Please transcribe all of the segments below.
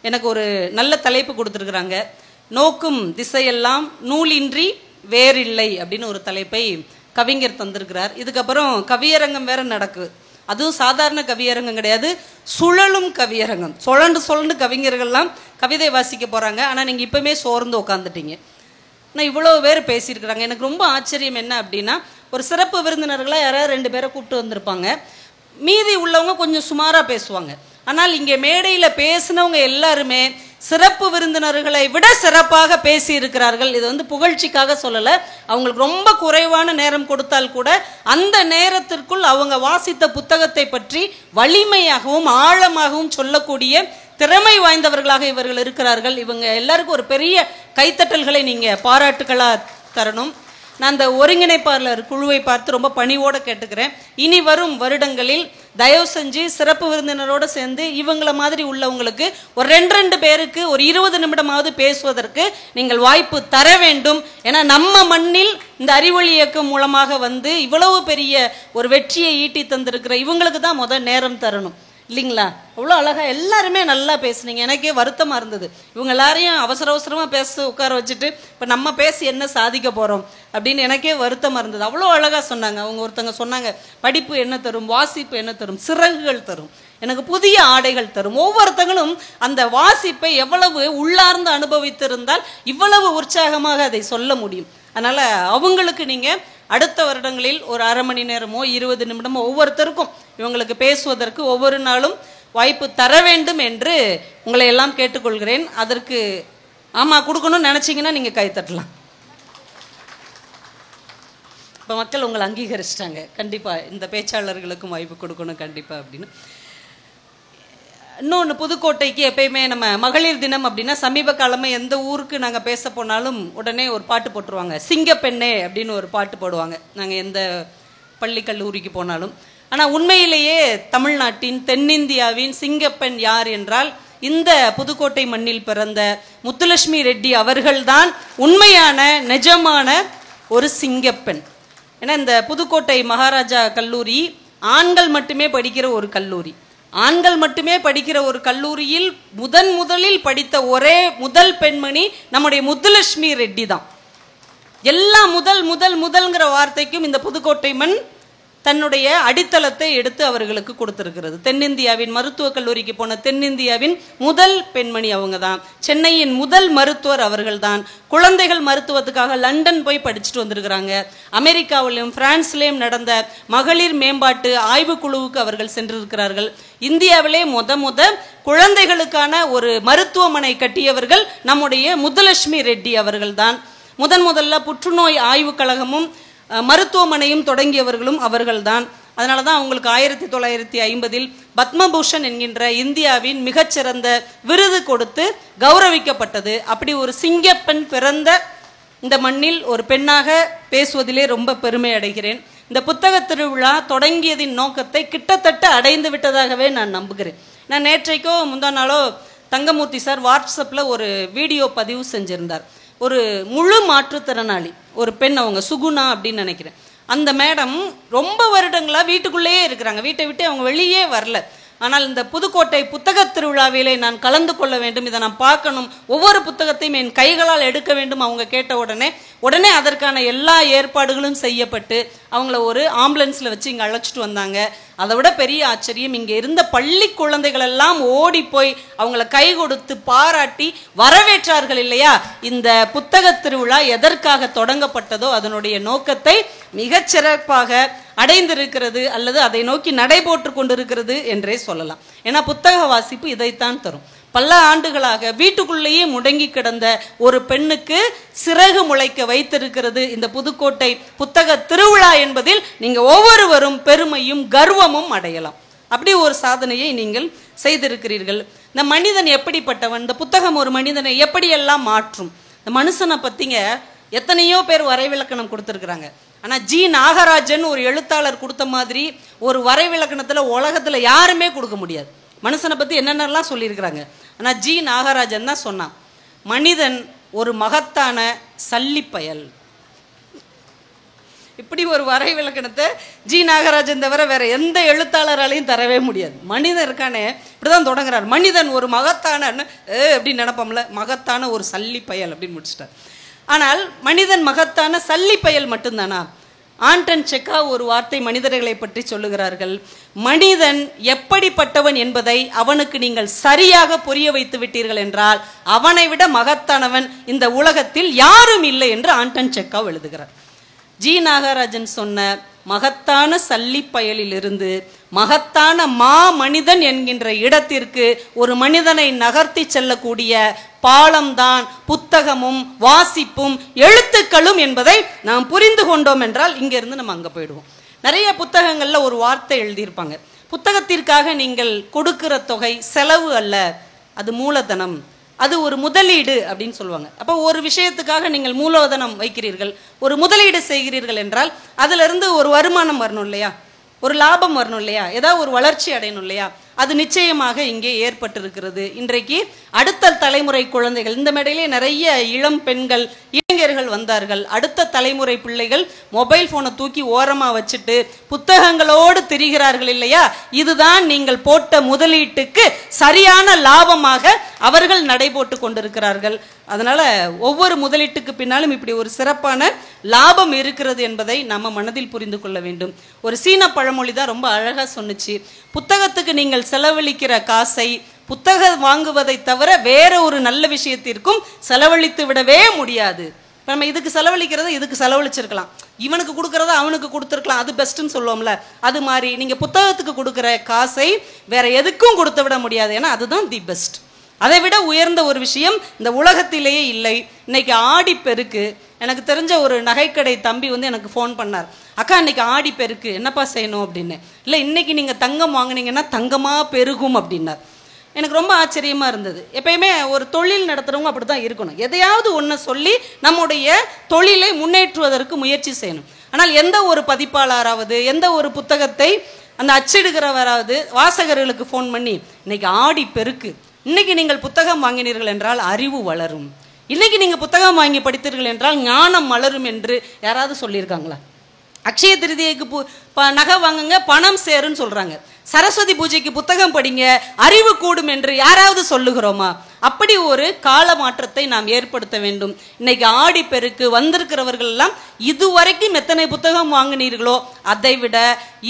எனக்கு ஒரு நல்ல தலைப்பு கொடுத்துருக்குறாங்க. நோக்கும் திசையெல்லாம் நூலின்றி வேறில்லை அப்படின்னு ஒரு தலைப்பை கவிஞர் தந்திருக்கிறார். இதுக்கப்புறம் கவியரங்கம் வேற நடக்குது. அதுவும் சாதாரண கவியரங்கம் கிடையாது, சுழலும் கவியரங்கம். சுழண்டு கவிஞர்கள்லாம் கவிதை வாசிக்க போகிறாங்க. ஆனால் நீங்கள் இப்போமே சோர்ந்து உட்காந்துட்டீங்க. ஆனால் இவ்வளோ பேர் பேசியிருக்கிறாங்க. எனக்கு ரொம்ப ஆச்சரியம் என்ன அப்படின்னா, ஒரு சிறப்பு விருந்தினர்களாக யாராவது 2 பேரை கூப்பிட்டு வந்திருப்பாங்க. மீதி உள்ளவங்க கொஞ்சம் சுமாராக பேசுவாங்க. ஆனால் இங்கே மேடையில் பேசினவங்க எல்லாருமே சிறப்பு விருந்தினர்களை விட சிறப்பாக பேசி இருக்கிறார்கள். இது புகழ்ச்சிக்காக சொல்லலை. அவங்களுக்கு ரொம்ப குறைவான நேரம் கொடுத்தால் கூட அந்த நேரத்திற்குள் அவங்க வாசித்த புத்தகத்தை பற்றி வலிமையாகவும் ஆழமாகவும் சொல்லக்கூடிய திறமை வாய்ந்தவர்களாக இவர்கள் இருக்கிறார்கள். இவங்க எல்லாருக்கும் ஒரு பெரிய கைத்தட்டல்களை நீங்கள் பாராட்டுகளாக தரணும். நான் அந்த ஒருங்கிணைப்பாளர் குழுவை பார்த்து ரொம்ப பணிவோடு கேட்டுக்கிறேன். இனி வரும் வருடங்களில் தயவு செஞ்சு சிறப்பு விருந்தினரோடு சேர்ந்து இவங்கள மாதிரி உள்ளவங்களுக்கு ஒரு 2 பேருக்கு ஒரு 20 நிமிடமாவது பேசுவதற்கு நீங்கள் வாய்ப்பு தர வேண்டும். ஏன்னா நம்ம மண்ணில் இந்த அறிவொளி இயக்கம் மூலமாக இவ்வளவு பெரிய ஒரு வெற்றியை ஈட்டி தந்திருக்கிற இவங்களுக்கு தான் முதல் நேரம் தரணும் இல்லைங்களா? அவ்வளோ அழகாக எல்லாருமே நல்லா பேசுனீங்க. எனக்கே வருத்தமாக இருந்தது. இவங்க எல்லாரையும் அவசரமாக பேச உட்கார வச்சுட்டு இப்போ நம்ம பேசி என்ன சாதிக்க போகிறோம் அப்படின்னு எனக்கே வருத்தமாக இருந்தது. அவ்வளோ அழகாக சொன்னாங்க. அவங்க ஒருத்தங்க சொன்னாங்க, படிப்பு என்ன தரும், வாசிப்பு என்ன தரும், சிறகுகள் தரும், எனக்கு புதிய ஆடைகள் தரும். ஒவ்வொருத்தங்களும் அந்த வாசிப்பை எவ்வளவு உள்ளார்ந்து அனுபவித்திருந்தால் இவ்வளவு உற்சாகமாக அதை சொல்ல முடியும். அதனால் அவங்களுக்கு நீங்கள் அடுத்த வருடங்களில் ஒரு அரை மணி நேரமோ 20 நிமிடமோ ஒவ்வொருத்தருக்கும் இவங்களுக்கு பேசுவதற்கு ஒவ்வொரு நாளும் வாய்ப்பு தர வேண்டும் என்று உங்களை எல்லாம் கேட்டுக்கொள்கிறேன். அதற்கு ஆமாம் கொடுக்கணும்னு நினச்சிங்கன்னா நீங்கள் கைத்தட்டலாம். இப்போ மக்கள் உங்களை அங்கீகரிச்சிட்டாங்க. கண்டிப்பாக இந்த பேச்சாளர்களுக்கும் வாய்ப்பு கொடுக்கணும் கண்டிப்பாக அப்படின்னு. இன்னொன்று, புதுக்கோட்டைக்கு எப்பயுமே நம்ம மகளிர் தினம் அப்படின்னா சமீப காலமாக எந்த ஊருக்கு நாங்கள் பேச போனாலும் உடனே ஒரு பாட்டு போட்டுருவாங்க. சிங்கப்பெண்ணே அப்படின்னு ஒரு பாட்டு போடுவாங்க நாங்கள் எந்த பள்ளி கல்லூரிக்கு போனாலும். ஆனால் உண்மையிலேயே தமிழ்நாட்டின் தென்னிந்தியாவின் சிங்கப்பெண் யார் என்றால் இந்த புதுக்கோட்டை மண்ணில் பிறந்த முத்துலட்சுமி ரெட்டி அவர்கள்தான் உண்மையான நிஜமான ஒரு சிங்கப்பெண். ஏன்னா இந்த புதுக்கோட்டை மகாராஜா கல்லூரி ஆண்கள் மட்டுமே படிக்கிற ஒரு கல்லூரி. ஆண்கள் மட்டுமே படிக்கிற ஒரு கல்லூரியில் முதலில் படித்த ஒரே முதல் பெண்மணி நம்முடைய முத்துலட்சுமி ரெட்டி தான். எல்லா முதல்ங்கிற வார்த்தைக்கும் இந்த புதுக்கோட்டை மண் தன்னுடைய அடித்தளத்தை எடுத்து அவர்களுக்கு கொடுத்திருக்கிறது. தென்னிந்தியாவின் மருத்துவக் கல்லூரிக்கு போன தென்னிந்தியாவின் முதல் பெண்மணி அவங்க தான். சென்னையின் முதல் மருத்துவர் அவர்கள் தான். குழந்தைகள் மருத்துவத்துக்காக லண்டன் போய் படிச்சுட்டு வந்திருக்கிறாங்க. அமெரிக்காவிலும் பிரான்ஸ்லேயும் நடந்த மகளிர் மேம்பாட்டு ஆய்வுக்குழுவுக்கு அவர்கள் சென்றிருக்கிறார்கள். இந்தியாவிலே முத குழந்தைகளுக்கான ஒரு மருத்துவமனை கட்டியவர்கள் நம்முடைய முத்துலட்சுமி ரெட்டி அவர்கள் தான். முதல்ல புற்றுநோய் ஆய்வுக் கழகமும் மருத்துவமனையும் தொடங்கியவர்களும் அவர்கள்தான். அதனால தான் அவங்களுக்கு 1950 பத்மபூஷன் என்கின்ற இந்தியாவின் மிகச்சிறந்த விருது கொடுத்து கௌரவிக்கப்பட்டது. அப்படி ஒரு சிங்கப்பெண் பிறந்த இந்த மண்ணில் ஒரு பெண்ணாக பேசுவதிலே ரொம்ப பெருமை அடைகிறேன். இந்த புத்தக திருவிழா தொடங்கியதின் நோக்கத்தை கிட்டத்தட்ட அடைந்து விட்டதாகவே நான் நம்புகிறேன். நான் நேற்றைக்கோ முந்தா நாளோ தங்கமூர்த்தி சார் வாட்ஸ்அப்பில் ஒரு வீடியோ பதிவு செஞ்சிருந்தார். ஒரு முழு மாற்றுத்திறனாளி ஒரு பெண், அவங்க சுகுணா அப்படின்னு நினைக்கிறேன். அந்த மேடம் ரொம்ப வருடங்களாக வீட்டுக்குள்ளேயே இருக்கிறாங்க. வீட்டை விட்டு அவங்க வெளியே வரல. ஆனால் இந்த புதுக்கோட்டை புத்தக திருவிழாவிலே நான் கலந்து கொள்ள வேண்டும், இதை நான் பார்க்கணும், ஒவ்வொரு புத்தகத்தையும் என் கைகளால் எடுக்க வேண்டும் அவங்க கேட்ட உடனே அதற்கான எல்லா ஏற்பாடுகளும் செய்யப்பட்டு அவங்கள ஒரு ஆம்புலன்ஸில் வச்சு இங்கே அழைச்சிட்டு வந்தாங்க. அதை விட பெரிய ஆச்சரியம், இங்கே இருந்த பள்ளி குழந்தைகள் எல்லாம் ஓடி போய் அவங்கள கை கொடுத்து பாராட்டி வரவேற்றார்கள் இல்லையா? இந்த புத்தக திருவிழா எதற்காக தொடங்கப்பட்டதோ அதனுடைய நோக்கத்தை மிகச்சிறப்பாக அடைந்திருக்கிறது, அல்லது அதை நோக்கி நடைபோட்டு கொண்டிருக்கிறது என்றே சொல்லலாம். ஏன்னா புத்தக வாசிப்பு இதைத்தான் தரும். பல ஆண்டுகளாக வீட்டுக்குள்ளேயே முடங்கி கிடந்த ஒரு பெண்ணுக்கு சிறகு முளைக்க வைத்திருக்கிறது இந்த புதுக்கோட்டை புத்தக திருவிழா என்பதில் நீங்க ஒவ்வொருவரும் பெருமையும் கர்வமும் அடையலாம். அப்படி ஒரு சாதனையை நீங்கள் செய்திருக்கிறீர்கள். இந்த மனிதன் எப்படிப்பட்டவன், இந்த புத்தகம் ஒரு மனிதனை எப்படியெல்லாம் மாற்றும். இந்த மனுஷனை பத்திங்க எத்தனையோ பேர் வரைவிலக்கணம் கொடுத்துருக்குறாங்க. ஆனால் ஜி நாகராஜன் ஒரு எழுத்தாளர் கொடுத்த மாதிரி ஒரு வரைவிலக்கணத்தில் உலகத்தில் யாருமே கொடுக்க முடியாது. மனுஷனை பற்றி என்னென்னலாம் சொல்லியிருக்கிறாங்க. ஆனால் ஜி நாகராஜன் தான் சொன்னான், மனிதன் ஒரு மகத்தான சல்லிப்பயல். இப்படி ஒரு வரை விளக்கணத்தை ஜி நாகராஜன் தவிர வேற எந்த எழுத்தாளராலையும் தரவே முடியாது. மனிதன் இருக்கானே இப்படிதான் தொடங்குறார். மனிதன் ஒரு மகத்தான அப்படின்னு நினைப்போம்ல, மகத்தான ஒரு சல்லி பயல் அப்படின்னு முடிச்சிட்டார். ஆனால் மனிதன் மகத்தான சல்லி பயல் மட்டும்தானா? ஆண்டன் செக்கா ஒரு வார்த்தை மனிதர்களை பற்றி சொல்லுகிறார்கள். மனிதன் எப்படிப்பட்டவன் என்பதை அவனுக்கு நீங்கள் சரியாக புரிய வைத்து விட்டீர்கள் என்றால் அவனை விட மகத்தானவன் இந்த உலகத்தில் யாரும் இல்லை என்று ஆண்டன் செக்கா எழுதுகிறார். ஜி நாகராஜன் சொன்ன மகத்தான சல்லி பயலிலிருந்து மகத்தான மா மனிதன் என்கின்ற இடத்திற்கு ஒரு மனிதனை நகர்த்தி செல்லக்கூடிய பாலம்தான் புத்தகமும் வாசிப்பும் எழுத்துக்களும் என்பதை நாம் புரிந்து கொண்டோம் என்றால் இங்கிருந்து நம்ம அங்கே போயிடுவோம். நிறைய புத்தகங்கள்ல ஒரு வார்த்தை எழுதியிருப்பாங்க, புத்தகத்திற்காக நீங்கள் கொடுக்கிற தொகை செலவு அல்ல, அது மூலதனம், அது ஒரு முதலீடு அப்படின்னு சொல்லுவாங்க. அப்போ ஒரு விஷயத்துக்காக நீங்கள் மூலதனம் வைக்கிறீர்கள், ஒரு முதலீடு செய்கிறீர்கள் என்றால் அதுல இருந்து ஒரு வருமானம் வரணும் இல்லையா, ஒரு லாபம் வரணும் இல்லையா, ஏதாவது ஒரு வளர்ச்சி அடையணும் இல்லையா. அது நிச்சயமாக இங்கே ஏற்பட்டிருக்கிறது. இன்றைக்கு அடுத்த தலைமுறை குழந்தைகள், இந்த மேடையிலே நிறைய இளம் பெண்கள் இளைஞர்கள் வந்தார்கள். அடுத்த தலைமுறை பிள்ளைகள் மொபைல் போனை தூக்கி ஓரமா வச்சுட்டு புத்தகங்களோடு திரிகிறார்கள் இல்லையா. இதுதான் நீங்கள் போட்ட முதலீட்டுக்கு சரியான லாபமாக அவர்கள் நடைபோட்டு கொண்டிருக்கிறார்கள். அதனால ஒவ்வொரு முதலீட்டுக்கு பின்னாலும் இப்படி ஒரு சிறப்பான லாபம் இருக்கிறது என்பதை நம்ம மனதில் புரிந்து கொள்ள வேண்டும். ஒரு சீன பழமொழி தான் ரொம்ப அழகா சொன்னுச்சு, புத்தகத்துக்கு நீங்கள் செலவழிக்கிற காசை புத்தகம் வாங்குவதை தவிர வேற ஒரு நல்ல விஷயத்திற்கும் செலவழித்து விடவே முடியாது. நம்ம இதுக்கு செலவழிக்கிறத இதுக்கு செலவழிச்சிருக்கலாம், இவனுக்கு கொடுக்கறத அவனுக்கு கொடுத்துருக்கலாம், அது பெஸ்ட்னு சொல்லுவோம்ல. அது மாதிரி நீங்க புத்தகத்துக்கு கொடுக்குற காசை வேற எதுக்கும் கொடுத்து விட முடியாது, ஏன்னா அதுதான் தி பெஸ்ட். அதை விட உயர்ந்த ஒரு விஷயம் இந்த உலகத்திலேயே இல்லை. இன்னைக்கு ஆடி பெருக்கு, எனக்கு தெரிஞ்ச ஒரு நகைக்கடை தம்பி வந்து எனக்கு ஃபோன் பண்ணார், அக்கா இன்னைக்கு ஆடி பெருக்கு என்னப்பா செய்யணும் அப்படின்னு. இல்லை இன்னைக்கு நீங்க தங்கம் வாங்கினீங்கன்னா தங்கமா பெருகும் அப்படின்னார். எனக்கு ரொம்ப ஆச்சரியமா இருந்தது. எப்பயுமே ஒரு தொழில் நடத்துறவங்க அப்படிதான் இருக்கணும், எதையாவது ஒன்றை சொல்லி நம்முடைய தொழிலை முன்னேற்றுவதற்கு முயற்சி செய்யணும். ஆனால் எந்த ஒரு பதிப்பாளராவது எந்த ஒரு புத்தகத்தை அந்த அச்சிடுகிறவராவது வாசகர்களுக்கு ஃபோன் பண்ணி இன்னைக்கு ஆடி பெருக்கு, இன்னைக்கு நீங்கள் புத்தகம் வாங்கினீர்கள் என்றால் அறிவு வளரும், இன்னைக்கு நீங்க புத்தகம் வாங்கி படித்தீர்கள் என்றால் ஞானம் மலரும் என்று யாராவது சொல்லியிருக்காங்களா? அக்ஷய திருதியைக்கு நகை வாங்குங்க பணம் சேருன்னு சொல்றாங்க, சரஸ்வதி பூஜைக்கு புத்தகம் படிங்க அறிவு கூடும் என்று யாராவது சொல்லுகிறோமா? அப்படி ஒரு கால மாற்றத்தை நாம் ஏற்படுத்த வேண்டும். இன்னைக்கு ஆடி பெருக்கு வந்திருக்கிறவர்கள் எல்லாம் இதுவரைக்கும் எத்தனை புத்தகம் வாங்கினீர்களோ அதை விட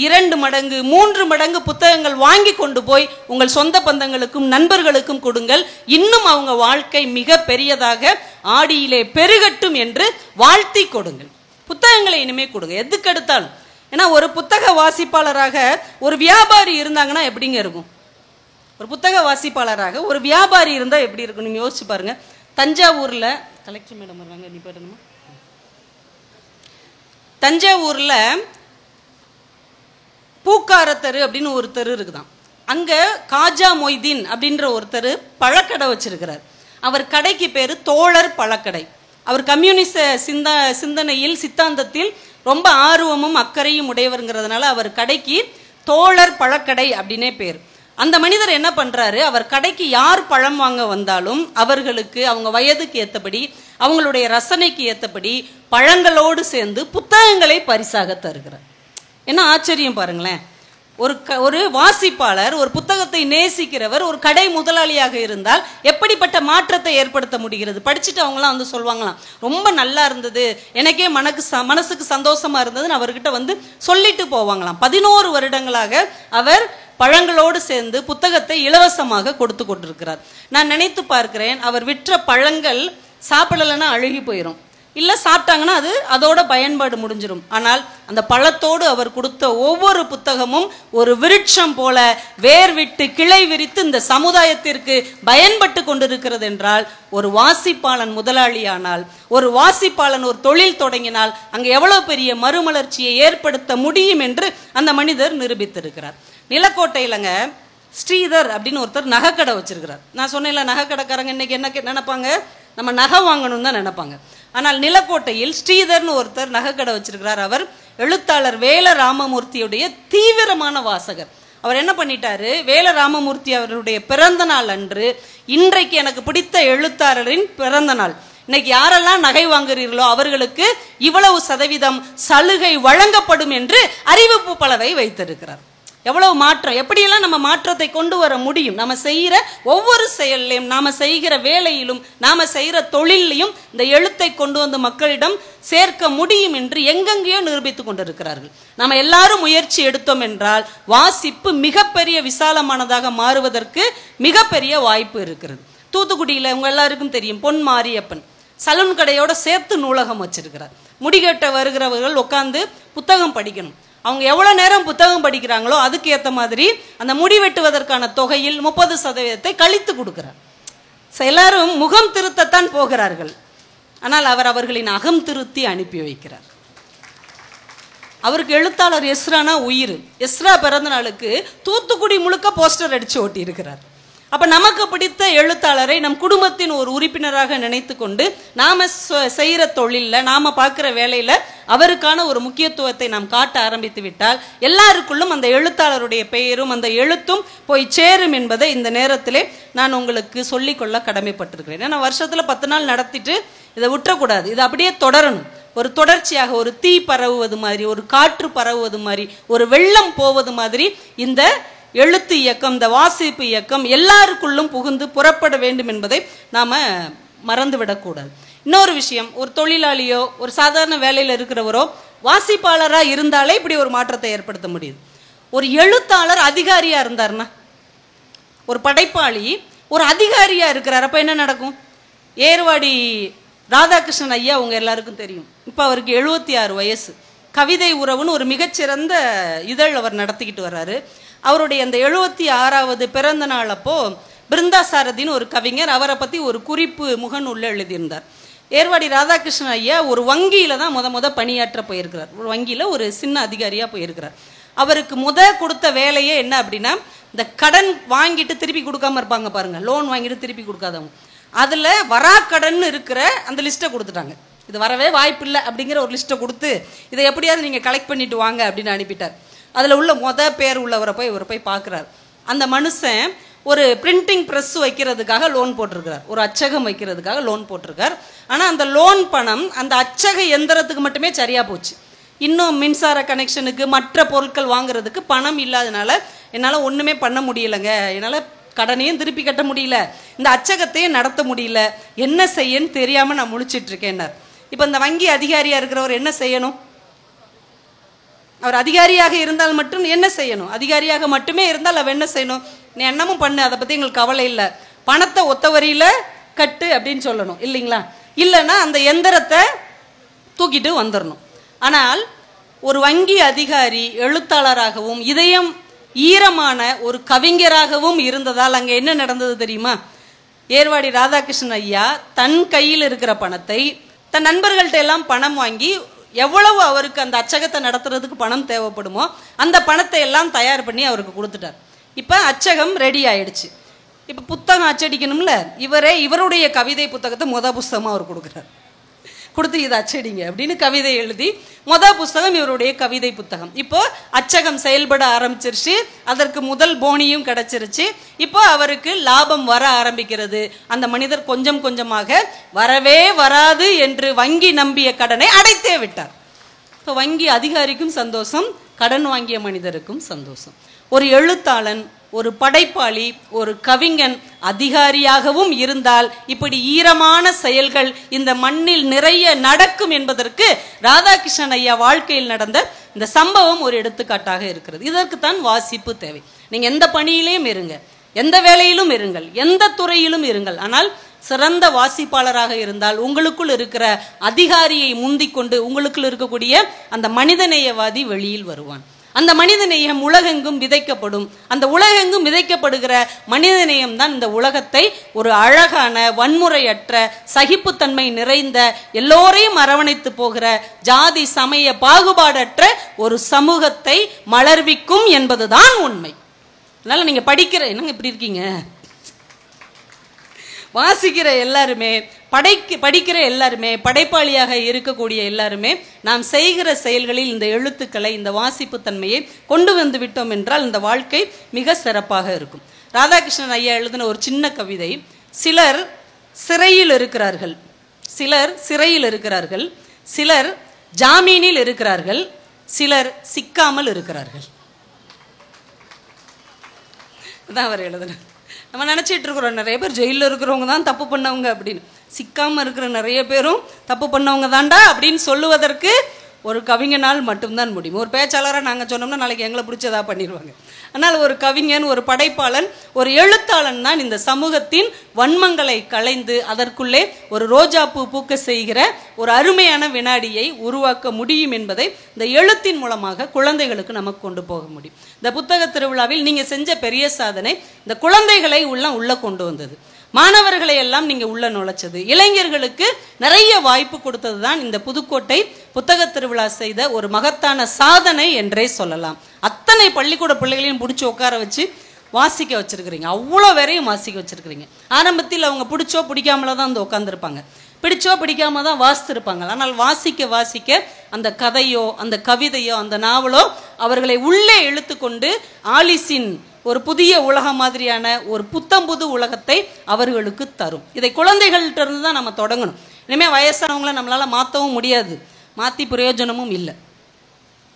2 மடங்கு 3 மடங்கு புத்தகங்கள் வாங்கி கொண்டு போய் உங்கள் சொந்த பந்தங்களுக்கும் நண்பர்களுக்கும் கொடுங்கள். இன்னும் அவங்க வாழ்க்கை மிக பெரியதாக ஆடியிலே பெருகட்டும் என்று வாழ்த்தி கொடுங்கள். புத்தகங்களை இனிமே கொடுங்க எதுக்கு எடுத்தாலும். ஏன்னா ஒரு புத்தக வாசிப்பாளராக ஒரு வியாபாரி இருந்தாங்கன்னா எப்படிங்க இருக்கும்? ஒரு புத்தக வாசிப்பாளராக ஒரு வியாபாரி இருந்தா எப்படி இருக்கும் நீங்க யோசிச்சு பாருங்க. தஞ்சாவூர்ல கலெக்டர் மேடம் வருவாங்க, நீ போயிடணுமா? தஞ்சாவூர்ல பூக்கார தெரு அப்படின்னு ஒரு தெரு இருக்குதான். அங்க காஜா மொய்தீன் அப்படின்ற ஒருத்தர் பழக்கடை வச்சிருக்கிறார். அவர் கடைக்கு பேரு தோழர் பழக்கடை. அவர் கம்யூனிச சிந்தனையில் சித்தாந்தத்தில் ரொம்ப ஆர்வமும் அக்கறையும் உடையவருங்கிறதுனால அவர் கடைக்கு தோழர் பழக்கடை அப்படின்னே பேர். அந்த மனிதர் என்ன பண்றாரு, அவர் கடைக்கு யார் பழம் வாங்க வந்தாலும் அவர்களுக்கு அவங்க வயதுக்கு ஏற்றபடி அவங்களுடைய ரசனைக்கு ஏற்றபடி பழங்களோடு சேர்ந்து புத்தகங்களை பரிசாக தருகிறார். என்ன ஆச்சரியம் பாருங்களேன். ஒரு வாசிப்பாளர், ஒரு புத்தகத்தை நேசிக்கிறவர், ஒரு கடை முதலாளியாக இருந்தால் எப்படிப்பட்ட மாற்றத்தை ஏற்படுத்த முடிகிறது? படிச்சுட்டு அவங்களாம் வந்து சொல்லுவாங்களாம், ரொம்ப நல்லா இருந்தது, எனக்கே மனசுக்கு சந்தோஷமா இருந்ததுன்னு அவர்கிட்ட வந்து சொல்லிட்டு போவாங்களாம். 11 வருடங்களாக அவர் பழங்களோடு சேர்ந்து புத்தகத்தை இலவசமாக கொடுத்து கொண்டிருக்கிறார். நான் நினைத்து பார்க்கிறேன், அவர் விற்ற பழங்கள் சாப்பிடலைன்னா அழுகி போயிடும், இல்லை சாப்பிட்டாங்கன்னா அது அதோட பயன்பாடு முடிஞ்சிடும். ஆனால் அந்த பழத்தோடு அவர் கொடுத்த ஒவ்வொரு புத்தகமும் ஒரு விருட்சம் போல வேர் விட்டு கிளை விரித்து இந்த சமுதாயத்திற்கு பயன்பட்டு கொண்டிருக்கிறது என்றால், ஒரு வாசிப்பாளன் முதலாளியானால், ஒரு வாசிப்பாளன் ஒரு தொழில் தொடங்கினால் அங்கே எவ்வளவு பெரிய மறுமலர்ச்சியை ஏற்படுத்த முடியும் என்று அந்த மனிதர் நிரூபித்திருக்கிறார். நிலக்கோட்டையிலங்க ஸ்ரீதர் அப்படின்னு ஒருத்தர் நகைக்கடை வச்சிருக்கிறார். நான் சொன்னேன்ல, நகைக்கடைக்காரங்க இன்னைக்கு என்ன நினைப்பாங்க, நம்ம நகை வாங்கணும் தான் நினைப்பாங்க. ஆனால் நிலக்கோட்டையில் ஸ்ரீதர்னு ஒருத்தர் நகைக்கடை வச்சிருக்கிறார். அவர் எழுத்தாளர் வேல ராமமூர்த்தியுடைய தீவிரமான வாசகர். அவர் என்ன பண்ணிட்டாரு, வேல ராமமூர்த்தி அவருடைய பிறந்த நாள் அன்று, இன்றைக்கு எனக்கு பிடித்த எழுத்தாளரின் பிறந்த நாள், இன்னைக்கு யாரெல்லாம் நகை வாங்குறீர்களோ அவர்களுக்கு இவ்வளவு சதவீதம் சலுகை வழங்கப்படும் என்று அறிவிப்பு பலகை வைத்திருக்கிறார். எவ்வளவு மாற்றம்! எப்படியெல்லாம் நம்ம மாற்றத்தை கொண்டு வர முடியும்? நம்ம செய்கிற ஒவ்வொரு செயலையும், நாம செய்கிற வேலையிலும், நாம செய்கிற தொழிலையும் இந்த எழுத்தை கொண்டு வந்து மக்களிடம் சேர்க்க முடியும் என்று எங்கெங்கேயோ நிரூபித்துக் கொண்டிருக்கிறார்கள். நம்ம எல்லாரும் முயற்சி எடுத்தோம் என்றால் வாசிப்பு மிகப்பெரிய விசாலமானதாக மாறுவதற்கு மிகப்பெரிய வாய்ப்பு இருக்கிறது. தூத்துக்குடியில் உங்க எல்லாருக்கும் தெரியும், பொன் மாரியப்பன் சலூன் கடையோட சேர்த்து நூலகம் வச்சிருக்கிறார். முடிகட்ட வருகிறவர்கள் உட்கார்ந்து புத்தகம் படிக்கணும். அவங்க எவ்வளவு நேரம் புத்தகம் படிக்கிறாங்களோ அதுக்கு ஏற்ற மாதிரி அந்த முடி வெட்டுவதற்கான தொகையில் 30% கழித்து கொடுக்கிறார். எல்லாரும் முகம் திருத்தத்தான் போகிறார்கள், ஆனால் அவர் அவர்களின் அகம் திருத்தி அனுப்பி வைக்கிறார். அவருக்கு எழுத்தாளர் எஸ்ரானா உயிர். எஸ்ரா பிறந்த நாளுக்கு தூத்துக்குடி முழுக்க போஸ்டர் அடிச்சு ஓட்டி இருக்கிறார். அப்ப நமக்கு பிடித்த எழுத்தாளரை நம் குடும்பத்தின் ஒரு உறுப்பினராக நினைத்து கொண்டு நாம செய்யற தொழில்ல, நாம பார்க்கிற வேலையில அவருக்கான ஒரு முக்கியத்துவத்தை நாம் காட்ட ஆரம்பித்து விட்டால் எல்லாருக்குள்ளும் அந்த எழுத்தாளருடைய பெயரும் அந்த எழுத்தும் போய் சேரும் என்பதை இந்த நேரத்திலே நான் உங்களுக்கு சொல்லிக்கொள்ள கடமைப்பட்டிருக்கிறேன். ஏன்னா வருஷத்துல 10 நாள் நடத்திட்டு இதை விட்டுறக்கூடாது. இது அப்படியே தொடரணும். ஒரு தொடர்ச்சியாக, ஒரு தீ பரவுவது மாதிரி, ஒரு காற்று பரவுவது மாதிரி, ஒரு வெள்ளம் போவது மாதிரி இந்த எழுத்து இயக்கம், இந்த வாசிப்பு இயக்கம் எல்லாருக்குள்ளும் புகுந்து புறப்பட வேண்டும் என்பதை நாம மறந்துவிடக்கூடாது. இன்னொரு விஷயம், ஒரு தொழிலாளியோ ஒரு சாதாரண வேலையில் இருக்கிறவரோ வாசிப்பாளராக இருந்தாலே இப்படி ஒரு மாற்றத்தை ஏற்படுத்த முடியுது. ஒரு எழுத்தாளர் அதிகாரியா இருந்தார்னா, ஒரு படைப்பாளி ஒரு அதிகாரியா இருக்கிறார், அப்ப என்ன நடக்கும்? ஏர்வாடி ராதாகிருஷ்ணன் ஐயா உங்க எல்லாருக்கும் தெரியும். இப்ப அவருக்கு 76 வயசு. கவிதை உறவுன்னு ஒரு மிகச்சிறந்த இதழ் அவர் நடத்திக்கிட்டு வர்றாரு. அவருடைய அந்த 76வது பிறந்த நாள் அப்போ பிருந்தா சாரதின்னு ஒரு கவிஞர் அவரை பத்தி ஒரு குறிப்பு முகநூல்ல எழுதியிருந்தார். ஏர்வாடி ராதாகிருஷ்ணன் ஐயா ஒரு வங்கியில தான் முத பணியாற்ற போயிருக்கிறார். ஒரு வங்கியில ஒரு சின்ன அதிகாரியா போயிருக்கிறார். அவருக்கு கொடுத்த வேலையே என்ன அப்படின்னா, இந்த கடன் வாங்கிட்டு திருப்பி கொடுக்காம இருப்பாங்க பாருங்க, லோன் வாங்கிட்டு திருப்பி கொடுக்காதவங்க, அதுல வராக்கடன் இருக்கிற அந்த லிஸ்ட்டை கொடுத்துட்டாங்க. இது வரவே வாய்ப்பு இல்லை அப்படிங்கிற ஒரு லிஸ்ட்டை கொடுத்து இதை எப்படியாவது நீங்க கலெக்ட் பண்ணிட்டு வாங்க அப்படின்னு அனுப்பிட்டார். அதுல உள்ள பேர் உள்ளவரை இவர் போய் பார்க்கிறார். அந்த மனுஷன் ஒரு பிரிண்டிங் பிரஸ் வைக்கிறதுக்காக லோன் போட்டிருக்கிறார், ஒரு அச்சகம் வைக்கிறதுக்காக லோன் போட்டிருக்கார். ஆனா அந்த லோன் பணம் அந்த அச்சக எந்திரத்துக்கு மட்டுமே சரியா போச்சு. இன்னும் மின்சார கனெக்ஷனுக்கு மற்ற பொருட்கள் வாங்குறதுக்கு பணம் இல்லாதனால என்னால் ஒண்ணுமே பண்ண முடியலைங்க, என்னால் கடனையும் திருப்பி கட்ட முடியல, இந்த அச்சகத்தையும் நடத்த முடியல, என்ன செய்யன்னு தெரியாம நான் முழிச்சிட்டு இருக்கேன். இப்ப இந்த வங்கி அதிகாரியா இருக்கிறவர் என்ன செய்யணும்? அவர் அதிகாரியாக இருந்தால் மட்டும் என்ன செய்யணும்? அதிகாரியாக மட்டுமே இருந்தால் அவர் என்ன செய்யணும்? நீ என்னமும் பண்ணு, அதை பத்தி எங்களுக்கு கவலை இல்லை, பணத்தை ஒத்த வரியில கட்டு அப்படின்னு சொல்லணும் இல்லைங்களா? இல்லைன்னா அந்த எந்திரத்தை தூக்கிட்டு வந்துடணும். ஆனால் ஒரு வங்கி அதிகாரி எழுத்தாளராகவும் இதயம் ஈரமான ஒரு கவிஞராகவும் இருந்ததால் அங்கே என்ன நடந்தது தெரியுமா? ஏர்வாடி ராதாகிருஷ்ணன் ஐயா தன் கையில் இருக்கிற பணத்தை தன் நண்பர்கள்ட்ட எல்லாம் பணம் வாங்கி எவ்வளவு அவருக்கு அந்த அச்சகத்தை நடத்துறதுக்கு பணம் தேவைப்படுமோ அந்த பணத்தை எல்லாம் தயார் பண்ணி அவருக்கு கொடுத்துட்டார். இப்ப அச்சகம் ரெடி ஆயிடுச்சு. இப்ப புத்தகம் அச்சடிக்கணும்ல, இவருடைய கவிதை புத்தகத்தை புஸ்தகமா அவர் கொடுக்குறார். கொடுத்து இதை அச்சடிங்க அப்படின்னு கவிதை எழுதி புஸ்தகம் இவருடைய கவிதை புத்தகம். இப்போ அச்சகம் செயல்பட ஆரம்பிச்சிருச்சு, அதற்கு முதல் போனியும் கிடைச்சிருச்சு. இப்போ அவருக்கு லாபம் வர ஆரம்பிக்கிறது. அந்த மனிதர் கொஞ்சம் கொஞ்சமாக வரவே வராது என்று வங்கி நம்பிய கடனை அடைத்தே விட்டார். இப்போ வங்கி அதிகாரிக்கும் சந்தோஷம், கடன் வாங்கிய மனிதருக்கும் சந்தோஷம். ஒரு எழுத்தாளன், ஒரு படைப்பாளி, ஒரு கவிஞன் அதிகாரியாகவும் இருந்தால் இப்படி ஈரமான செயல்கள் இந்த மண்ணில் நிறைய நடக்கும் என்பதற்கு ராதாகிருஷ்ணன் ஐயா வாழ்க்கையில் நடந்த இந்த சம்பவம் ஒரு எடுத்துக்காட்டாக இருக்கிறது. இதற்குத்தான் வாசிப்பு தேவை. நீங்க எந்த பணியிலையும் இருங்க, எந்த வேலையிலும் இருங்கள், எந்த துறையிலும் இருங்கள், ஆனால் சிறந்த வாசிப்பாளராக இருந்தால் உங்களுக்குள் இருக்கிற அதிகாரியை முந்திக்கொண்டு உங்களுக்குள் இருக்கக்கூடிய அந்த மனிதநேயவாதி வெளியில் வருவான். அந்த மனிதநேயம் உலகெங்கும் விதைக்கப்படும். அந்த உலகெங்கும் விதைக்கப்படுகிற மனிதநேயம் தான் இந்த உலகத்தை ஒரு அழகான, வன்முறையற்ற, சகிப்புத்தன்மை நிறைந்த, எல்லோரையும் அரவணைத்து போகிற, ஜாதி சமய பாகுபாடற்ற ஒரு சமூகத்தை மலர்விக்கும் என்பதுதான் உண்மை. அதனால நீங்க என்னங்க இப்படி இருக்கீங்க? வாசிக்கிற எல்லாருமே, படிக்கிற எல்லாருமே, படைப்பாளியாக இருக்கக்கூடிய எல்லாருமே நாம் செய்கிற செயல்களில் இந்த எழுத்துக்களை, இந்த வாசிப்பு தன்மையை கொண்டு வந்து விட்டோம் என்றால் இந்த வாழ்க்கை மிக சிறப்பாக இருக்கும். ராதாகிருஷ்ணன் ஐயா எழுதின ஒரு சின்ன கவிதை. சிலர் சிறையில் இருக்கிறார்கள், சிலர் சிறையில் இருக்கிறார்கள், சிலர் ஜாமீனில் இருக்கிறார்கள், சிலர் சிக்காமல் இருக்கிறார்கள். அதான் அவர் எழுதுனார். நம்ம நினச்சிட்டு இருக்கிறோம் நிறைய பேர் ஜெயிலில் இருக்கிறவங்க தான் தப்பு பண்ணவங்க அப்படின்னு. சிக்காமல் இருக்கிற நிறைய பேரும் தப்பு பண்ணவங்க தாண்டா அப்படின்னு சொல்லுவதற்கு ஒரு கவிஞனால் மட்டும்தான் முடியும். ஒரு பேச்சாளராக நாங்கள் சொன்னோம்னா நாளைக்கு எங்களை பிடிச்சதா பண்ணிடுவாங்க. ஆனால் ஒரு கவிஞன், ஒரு படைப்பாளன், ஒரு எழுத்தாளன் தான் இந்த சமூகத்தின் வன்மங்களை களைந்து அதற்குள்ளே ஒரு ரோஜா பூ பூக்க செய்கிற ஒரு அருமையான வினாடியை உருவாக்க முடியும் என்பதை இந்த எழுத்தின் மூலமாக குழந்தைகளுக்கு நமக்கு கொண்டு போக முடியும். இந்த புத்தக திருவிழாவில் நீங்கள் செஞ்ச பெரிய சாதனை இந்த குழந்தைகளை உள்ள கொண்டு வந்தது, மாணவர்களை எல்லாம் நீங்க உள்ள நுழைச்சது, இளைஞர்களுக்கு நிறைய வாய்ப்பு கொடுத்தது தான் இந்த புதுக்கோட்டை புத்தக திருவிழா செய்த ஒரு மகத்தான சாதனை என்றே சொல்லலாம். அத்தனை பள்ளிக்கூட பிள்ளைகளையும் பிடிச்சி உட்கார வச்சு வாசிக்க வச்சிருக்கிறீங்க, அவ்வளோ வரையும் வாசிக்க வச்சிருக்கிறீங்க. ஆரம்பத்தில் அவங்க பிடிச்சோ பிடிக்காமல தான் வந்து உட்காந்துருப்பாங்க, பிடிச்சோ பிடிக்காம தான் வாசித்திருப்பாங்க. ஆனால் வாசிக்க வாசிக்க அந்த கதையோ அந்த கவிதையோ அந்த நாவலோ அவர்களை உள்ளே இழுத்து கொண்டு ஆலிஸின் ஒரு புதிய உலகம் மாதிரியான ஒரு புத்தம்புது உலகத்தை அவர்களுக்கு தரும். இதை குழந்தைகள்கிட்ட இருந்து தான் நம்ம தொடங்கணும். இனிமேல் வயசானவங்களை நம்மளால மாற்றவும் முடியாது, மாற்றி பிரயோஜனமும் இல்லை,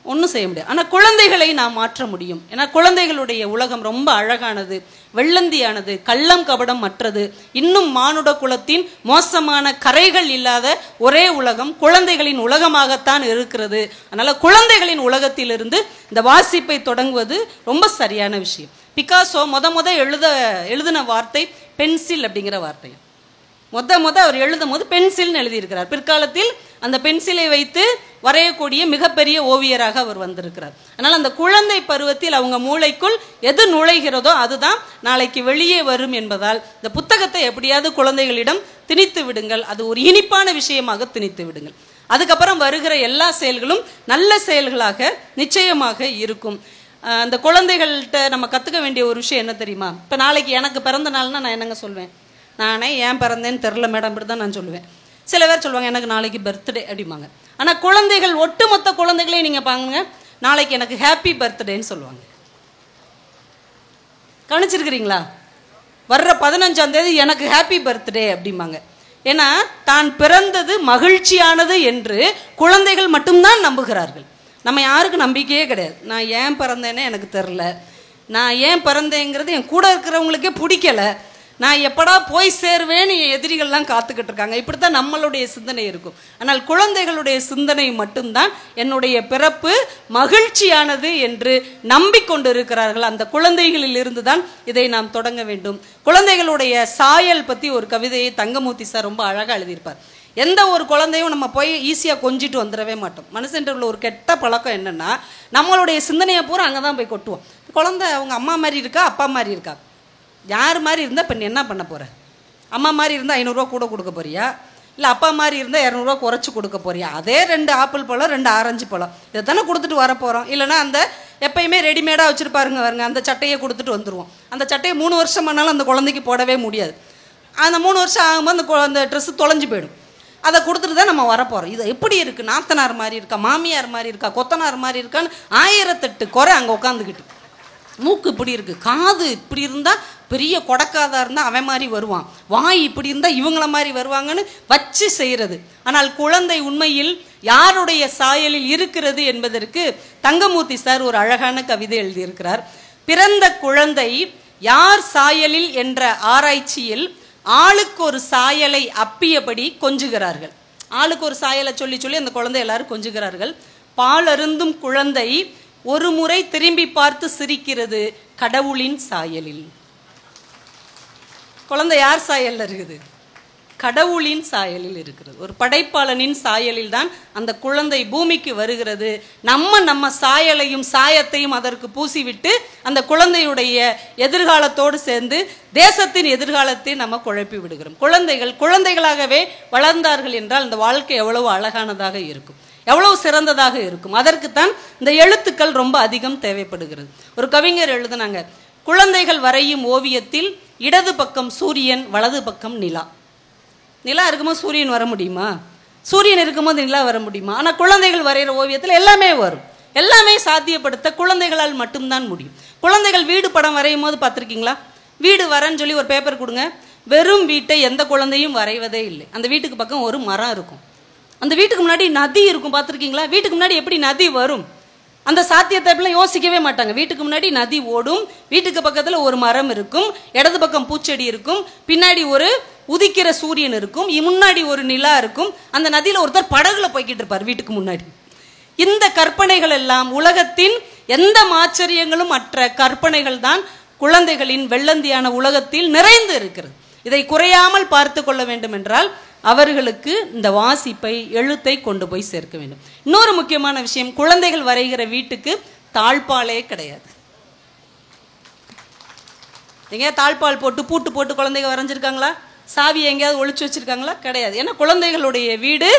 ஒன்றும் செய்ய முடியாது. ஆனால் குழந்தைகளை நாம் மாற்ற முடியும். ஏன்னா குழந்தைகளுடைய உலகம் ரொம்ப அழகானது, வெள்ளந்தியானது, கள்ளம் கபடம் மற்றது, இன்னும் மானுட குலத்தின் மோசமான கரைகள் இல்லாத ஒரே உலகம் குழந்தைகளின் உலகமாகத்தான் இருக்கிறது. அதனால குழந்தைகளின் உலகத்திலிருந்து இந்த வாசிப்பை தொடங்குவது ரொம்ப சரியான விஷயம். பிகாசோ எழுதின வார்த்தை பென்சில் அப்படிங்கிற வார்த்தை. அவர் எழுதும் போது பென்சில்னு எழுதியிருக்கிறார். பிற்காலத்தில் அந்த பென்சிலை வைத்து வரையக்கூடிய மிகப்பெரிய ஓவியராக அவர் வந்திருக்கிறார். அதனால் அந்த குழந்தை பருவத்தில் அவங்க மூளைக்குள் எது நுழைகிறதோ அதுதான் நாளைக்கு வெளியே வரும் என்பதால் இந்த புத்தகத்தை எப்படியாவது குழந்தைகளிடம் திணித்து விடுங்கள். அது ஒரு இனிப்பான விஷயமாக திணித்து விடுங்கள். அதுக்கப்புறம் வருகிற எல்லா செயல்களும் நல்ல செயல்களாக நிச்சயமாக இருக்கும். அந்த குழந்தைகள்கிட்ட நம்ம கற்றுக்க வேண்டிய ஒரு விஷயம் என்ன தெரியுமா? இப்போ நாளைக்கு எனக்கு பிறந்த நாள்னா நான் என்னங்க சொல்வேன்? நானே ஏன் பிறந்தேன்னு தெரில மேடம், அப்படி தான் நான் சொல்லுவேன். சில பேர் சொல்லுவாங்க எனக்கு நாளைக்கு பர்த்டே அப்படிம்பாங்க. ஆனால் குழந்தைகள், ஒட்டுமொத்த குழந்தைகளையும் நீங்கள் பாருங்க, நாளைக்கு எனக்கு ஹாப்பி பர்த்டேன்னு சொல்லுவாங்க. கவனிச்சிருக்கிறீங்களா? வர்ற 15ஆம் தேதி எனக்கு ஹாப்பி பர்த்டே அப்படிம்பாங்க. ஏன்னா தான் பிறந்தது மகிழ்ச்சியானது என்று குழந்தைகள் மட்டும்தான் நம்புகிறார்கள். நம்ம யாருக்கும் நம்பிக்கையே கிடையாது. நான் ஏன் பிறந்தேன்னே எனக்கு தெரில, நான் ஏன் பிறந்தேங்கிறது என் கூட இருக்கிறவங்களுக்கே பிடிக்கலை, நான் எப்படா போய் சேருவேன்னு என் எதிரிகள்லாம் காத்துக்கிட்டு இருக்காங்க. இப்படித்தான் நம்மளுடைய சிந்தனை இருக்கும். ஆனால் குழந்தைகளுடைய சிந்தனை மட்டும்தான் என்னுடைய பிறப்பு மகிழ்ச்சியானது என்று நம்பிக்கொண்டு இருக்கிறார்கள். அந்த குழந்தைகளில் இருந்து தான் இதை நாம் தொடங்க வேண்டும். குழந்தைகளுடைய சாயல் பற்றி ஒரு கவிதையை தங்கமூர்த்தி சார் ரொம்ப அழகாக எழுதியிருப்பார். எந்த ஒரு குழந்தையும் நம்ம போய் ஈஸியாக கொஞ்சிட்டு வந்துடவே மாட்டோம். மனுஷன்ற உள்ள ஒரு கெட்ட பழக்கம் என்னென்னா, நம்மளுடைய சிந்தனையை பூரா அங்கே தான் போய் கொட்டுவோம். குழந்தை அவங்க அம்மா மாதிரி இருக்கா, அப்பா மாதிரி இருக்கா, யார் மாதிரி இருந்தால் இப்போ நீ என்ன பண்ண போகிற? அம்மா மாதிரி இருந்தால் 500 ரூபா கூட கொடுக்க போறியா, இல்லை அப்பா மாதிரி இருந்தால் 200 ரூபா குறைச்சி கொடுக்க போறியா? அதே 2 ஆப்பிள் பழம் 2 ஆரஞ்சு பழம் இதை தானே கொடுத்துட்டு வர போகிறோம். இல்லைனா அந்த எப்பயுமே ரெடிமேடாக வச்சுருப்பாருங்க வருங்க, அந்த சட்டையை கொடுத்துட்டு வந்துடுவோம். அந்த சட்டையை 3 வருஷம் ஆனாலும் அந்த குழந்தைக்கு போடவே முடியாது. அந்த 3 வருஷம் ஆகும்போது அந்த ட்ரெஸ்ஸு தொலைஞ்சு போயிடும். அதை கொடுத்துட்டு தான் நம்ம வரப்போகிறோம். இது எப்படி இருக்குது? நாத்தனார் மாதிரி இருக்கா, மாமியார் மாதிரி இருக்கா, கொத்தனார் மாதிரி இருக்கான்னு 1008 குறை அங்கே உட்காந்துக்கிட்டு. மூக்கு இப்படி இருக்குது, காது இப்படி இருந்தால் பெரிய கொடக்காதாக இருந்தால் அவன் மாதிரி வருவான், வாய் இப்படி இருந்தால் இவங்கள மாதிரி வருவாங்கன்னு வச்சு செய்கிறது. ஆனால் குழந்தை உண்மையில் யாருடைய சாயலில் இருக்கிறது என்பதற்கு தங்கமூர்த்தி சார் ஒரு அழகான கவிதை எழுதியிருக்கிறார். பிறந்த குழந்தை யார் சாயலில் என்ற ஆராய்ச்சியில் ஆளுக்கு ஒரு சாயலை அப்பியபடி கொஞ்சுகிறார்கள். ஆளுக்கு ஒரு சாயலை சொல்லி சொல்லி அந்த குழந்தை எல்லாரும் கொஞ்சுகிறார்கள். பால் அருந்தும் குழந்தை ஒரு முறை திரும்பி பார்த்து சிரிக்கிறது கடவுளின் சாயலில். குழந்தை யார் சாயல்ல இருக்குது? கடவுளின் சாயலில் இருக்கிறது. ஒரு படைப்பாளனின் சாயலில் தான் அந்த குழந்தை பூமிக்கு வருகிறது. நம்ம சாயலையும் சாயத்தையும் அதற்கு பூசிவிட்டு அந்த குழந்தையுடைய எதிர்காலத்தோடு சேர்ந்து தேசத்தின் எதிர்காலத்தை நம்ம குழப்பி விடுகிறோம். குழந்தைகளாகவே வளர்ந்தார்கள் என்றால் இந்த வாழ்க்கை எவ்வளவு அழகானதாக இருக்கும், எவ்வளவு சிறந்ததாக இருக்கும். அதற்குத்தான் இந்த எழுத்துக்கள் ரொம்ப அதிகம் தேவைப்படுகிறது. ஒரு கவிஞர் எழுதுனாங்க, குழந்தைகள் வரையும் ஓவியத்தில் இடது பக்கம் சூரியன், வலது பக்கம் நிலா. நிலா இருக்கும்போது சூரியன் வர முடியுமா? சூரியன் இருக்கும்போது நிலா வர முடியுமா? ஆனால் குழந்தைகள் வரைகிற ஓவியத்தில் எல்லாமே வரும். எல்லாமே சாத்தியப்படுத்த குழந்தைகளால் மட்டும்தான் முடியும். குழந்தைகள் வீடு படம் வரையும் போது பார்த்துருக்கீங்களா? வீடு வரேன்னு சொல்லி ஒரு பேப்பர் கொடுங்க, வெறும் வீட்டை எந்த குழந்தையும் வரைவதே இல்லை. அந்த வீட்டுக்கு பக்கம் ஒரு மரம் இருக்கும், அந்த வீட்டுக்கு முன்னாடி நதி இருக்கும். பார்த்துருக்கீங்களா? வீட்டுக்கு முன்னாடி எப்படி நதி வரும்? அந்த சாத்தியத்தை எப்படிலாம் யோசிக்கவே மாட்டாங்க. வீட்டுக்கு முன்னாடி நதி ஓடும், வீட்டுக்கு பக்கத்தில் ஒரு மரம் இருக்கும், இடது பக்கம் பூச்செடி இருக்கும், பின்னாடி ஒரு உதிக்கிற சூரியன் இருக்கும், முன்னாடி ஒரு நிலா இருக்கும், அந்த நதியில் ஒருத்தர் படகுல போய்கிட்டு இருப்பார் வீட்டுக்கு முன்னாடி. இந்த கற்பனைகள் எல்லாம் உலகத்தின் எந்த ஆச்சரியங்களும் மற்ற கற்பனைகள் தான் குழந்தைகளின் வெள்ளந்தியான உலகத்தில் நிறைந்து இருக்கிறது. இதை குறையாமல் பார்த்து கொள்ள வேண்டும் என்றால் அவர்களுக்கு இந்த வாசிப்பை, எழுத்தை கொண்டு போய் சேர்க்க வேண்டும். இன்னொரு முக்கியமான விஷயம், குழந்தைகள் வரைகிற வீட்டுக்கு தாழ்பாலே கிடையாது. எங்கேயாவது தாழ்பால் போட்டு பூட்டு போட்டு குழந்தைங்க வரைஞ்சிருக்காங்களா? சாவி எங்கேயாவது ஒளிச்சு வச்சிருக்காங்களா? கிடையாது. ஏன்னா குழந்தைகளுடைய வீடு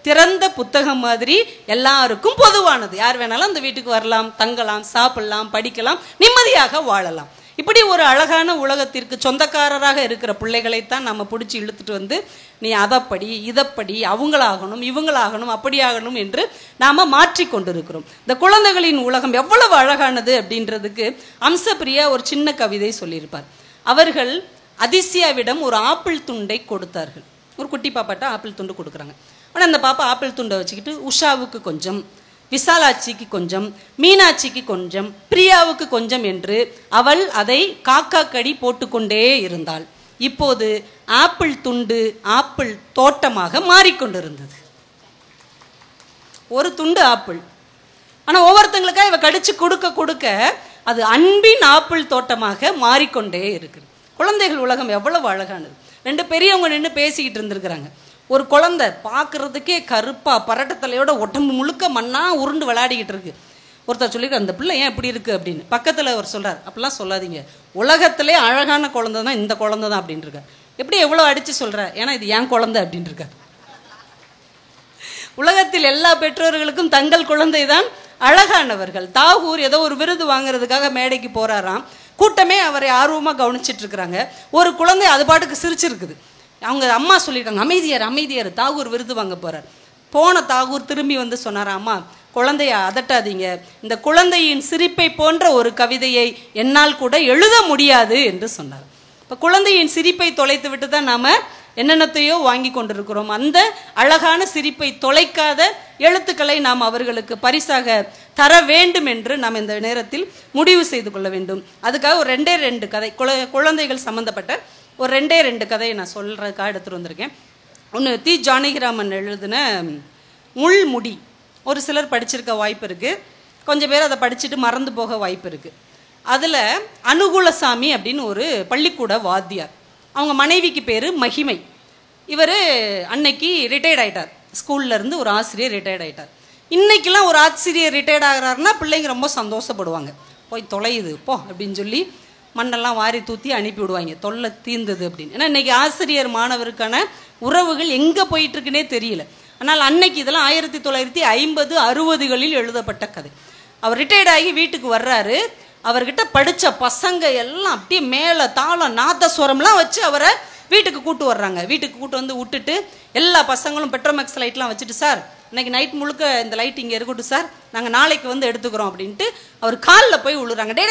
திறந்த புத்தகம் மாதிரி, எல்லாருக்கும் பொதுவானது. யார் வேணாலும் அந்த வீட்டுக்கு வரலாம், தங்கலாம், சாப்பிடலாம், படிக்கலாம், நிம்மதியாக வாழலாம். இப்படி ஒரு அழகான உலகத்திற்கு சொந்தக்காரராக இருக்கிற பிள்ளைகளைத்தான் நம்ம பிடிச்சி இழுத்துட்டு வந்து, நீ அதைப்படி இதைப்படி, அவங்களாகணும் இவங்களாகணும் அப்படியாகணும் என்று நாம் மாற்றிக்கொண்டிருக்கிறோம். இந்த குழந்தைகளின் உலகம் எவ்வளவு அழகானது அப்படின்றதுக்கு அம்சப்பிரியா ஒரு சின்ன கவிதை சொல்லியிருப்பார். அவர்கள் அதிசயாவிடம் ஒரு ஆப்பிள் துண்டை கொடுத்தார்கள். ஒரு குட்டி பாப்பாட்ட ஆப்பிள் துண்டு கொடுக்குறாங்க. ஆனால் அந்த பாப்பா ஆப்பிள் துண்டை வச்சுக்கிட்டு உஷாவுக்கு கொஞ்சம், விசாலாட்சிக்கு கொஞ்சம், மீனாட்சிக்கு கொஞ்சம், பிரியாவுக்கு கொஞ்சம் என்று அவள் அதை காக்கா கடி போட்டுக்கொண்டே இருந்தாள். இப்போது ஆப்பிள் துண்டு ஆப்பிள் தோட்டமாக மாறிக்கொண்டிருந்தது. ஒரு துண்டு ஆப்பிள், ஆனால் ஒவ்வொருத்தங்களுக்காக இவ கடிச்சு கொடுக்க கொடுக்க அது அன்பின் ஆப்பிள் தோட்டமாக மாறிக்கொண்டே இருக்குது. குழந்தைகள் உலகம் எவ்வளவு அழகானது. ரெண்டு பெரியவங்க நின்று பேசிக்கிட்டு இருந்திருக்கிறாங்க. ஒரு குழந்தை பார்க்குறதுக்கே கருப்பாக பரட்டத்தலையோட உடம்பு முழுக்க மண்ணா உருண்டு விளையாடிக்கிட்டு இருக்கு. ஒருத்தர் சொல்லியிருக்காரு, அந்த பிள்ளை ஏன் இப்படி இருக்குது அப்படின்னு. பக்கத்தில் அவர் சொல்கிறார், அப்படிலாம் சொல்லாதீங்க, உலகத்திலே அழகான குழந்தை தான் இந்த குழந்தை தான் அப்படின்னு இருக்கார். எப்படி எவ்வளோ அடித்து சொல்கிற? ஏன்னா இது ஏன் குழந்தை அப்படின்னு இருக்கார். உலகத்தில் எல்லா பெற்றோர்களுக்கும் தங்கள் குழந்தை தான் அழகானவர்கள். தாகூர் ஏதோ ஒரு விருது வாங்குறதுக்காக மேடைக்கு போகிறாராம். கூட்டமே அவரை ஆர்வமாக கவனிச்சிட்டு இருக்கிறாங்க. ஒரு குழந்தை அது பாட்டுக்கு சிரிச்சிருக்குது. அவங்க அம்மா சொல்லியிருக்காங்க, அமைதியார் அமைதியார், தாகூர் விருது வாங்க போகிறார். போன தாகூர் திரும்பி வந்து சொன்னார், அம்மா குழந்தைய அதட்டாதீங்க, இந்த குழந்தையின் சிரிப்பை போன்ற ஒரு கவிதையை என்னால் கூட எழுத முடியாது என்று சொன்னார். இப்போ குழந்தையின் சிரிப்பை தொலைத்து விட்டு தான் நாம் என்னென்னத்தையோ வாங்கி கொண்டிருக்கிறோம். அந்த அழகான சிரிப்பை தொலைக்காத எழுத்துக்களை நாம் அவர்களுக்கு பரிசாக தர வேண்டும் என்று நாம் இந்த நேரத்தில் முடிவு செய்து கொள்ள வேண்டும். அதுக்காக ஒரு 2 கதை, குழந்தைகள் சம்பந்தப்பட்ட ஒரு 2 கதையை நான் சொல்கிறதுக்காக எடுத்துகிட்டு வந்திருக்கேன். ஒன்று தி ஜானகிராமன் எழுதின முள்முடி. ஒரு சிலர் படிச்சிருக்க வாய்ப்பு இருக்குது, கொஞ்சம் பேர் அதை படிச்சுட்டு மறந்து போக வாய்ப்பு இருக்குது. அதில் அனுகுலசாமி அப்படின்னு ஒரு பள்ளிக்கூட வாத்தியார், அவங்க மனைவிக்கு பேர் மகிமை. இவர் அன்னைக்கு ரிட்டையர்ட் ஆகிட்டார், ஸ்கூல்லேருந்து ஒரு ஆசிரியர் ரிட்டையர்ட் ஆகிட்டார். இன்றைக்கெலாம் ஒரு ஆசிரியர் ரிட்டையர்ட் ஆகிறாருன்னா பிள்ளைங்க ரொம்ப சந்தோஷப்படுவாங்க. போய் தொலையுது போ அப்படின்னு சொல்லி மண்ணெல்லாம் வாரி தூத்தி அனுப்பி விடுவாங்க, தொல்லை தீர்ந்தது அப்படின்னு. ஏன்னா இன்றைக்கி ஆசிரியர் மாணவருக்கான உறவுகள் எங்கே போயிட்டுருக்குன்னே தெரியல. ஆனால் அன்னைக்கு இதெல்லாம் 1950, 60களில் எழுதப்பட்ட கதை. அவர் ரிட்டையர்ட் ஆகி வீட்டுக்கு வர்றாரு. அவர்கிட்ட படித்த பசங்க எல்லாம் அப்படியே மேலே தாளம் நாதஸ்வரம்லாம் வச்சு அவரை வீட்டுக்கு கூட்டு வர்றாங்க. வீட்டுக்கு கூட்டு வந்து விட்டுட்டு எல்லா பசங்களும் பெட்ரோமேக்ஸ் லைட்லாம் வச்சுட்டு, சார் இன்னைக்கு நைட் முழுக்க இந்த லைட் இங்கே இருக்கட்டும் சார், நாங்கள் நாளைக்கு வந்து எடுத்துக்கிறோம் அப்படின்ட்டு அவர் காலில் போய் விழுறாங்க. டே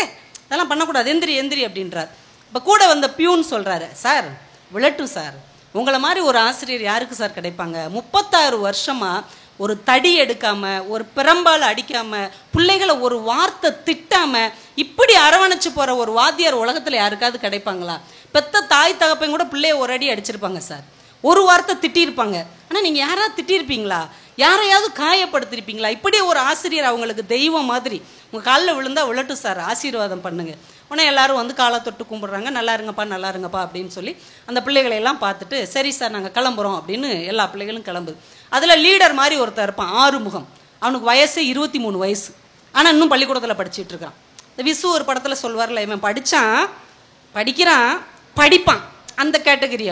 அதெல்லாம் பண்ணக்கூடாது, எந்திரி அப்படின்றார். இப்போ கூட வந்த பியூன் சொல்கிறாரு, சார் விழட்டும் சார், உங்களை மாதிரி ஒரு ஆசிரியர் யாருக்கு சார் கிடைப்பாங்க? 36 வருஷமாக ஒரு தடி எடுக்காமல், ஒரு பிரம்பால் அடிக்காமல், பிள்ளைகளை ஒரு வார்த்தை திட்டாமல் இப்படி அரவணைச்சு போகிற ஒரு வாத்தியார் உலகத்தில் யாருக்காவது கிடைப்பாங்களா? பெத்த தாய் தகப்பையும் கூட பிள்ளைய ஒரு அடி அடிச்சிருப்பாங்க சார், ஒரு வார்த்தை திட்டியிருப்பாங்க. ஆனால் நீங்கள் யாராவது திட்டியிருப்பீங்களா? யாரையாவது காயப்படுத்திருப்பீங்களா? இப்படி ஒரு ஆசிரியர் அவங்களுக்கு தெய்வம் மாதிரி. உங்கள் காலில் விழுந்தா விழட்டும் சார், ஆசீர்வாதம் பண்ணுங்க. உடனே எல்லாரும் வந்து காலை தொட்டு கும்பிட்றாங்க, நல்லா இருங்கப்பா அப்படின்னு சொல்லி அந்த பிள்ளைகளை எல்லாம் பார்த்துட்டு, சரி சார் நாங்கள் கிளம்புறோம் அப்படின்னு எல்லா பிள்ளைகளும் கிளம்புது. அதில் லீடர் மாதிரி ஒருத்தர் இருப்பான், ஆறுமுகம். அவனுக்கு வயசு 23 வயசு, ஆனால் இன்னும் பள்ளிக்கூடத்தில் படிச்சுட்டு இருக்கிறான். இந்த விசு ஒரு படத்தில் சொல்வார்ல, இவன் படிக்கிறான் படிப்பான், அந்த கேட்டகரி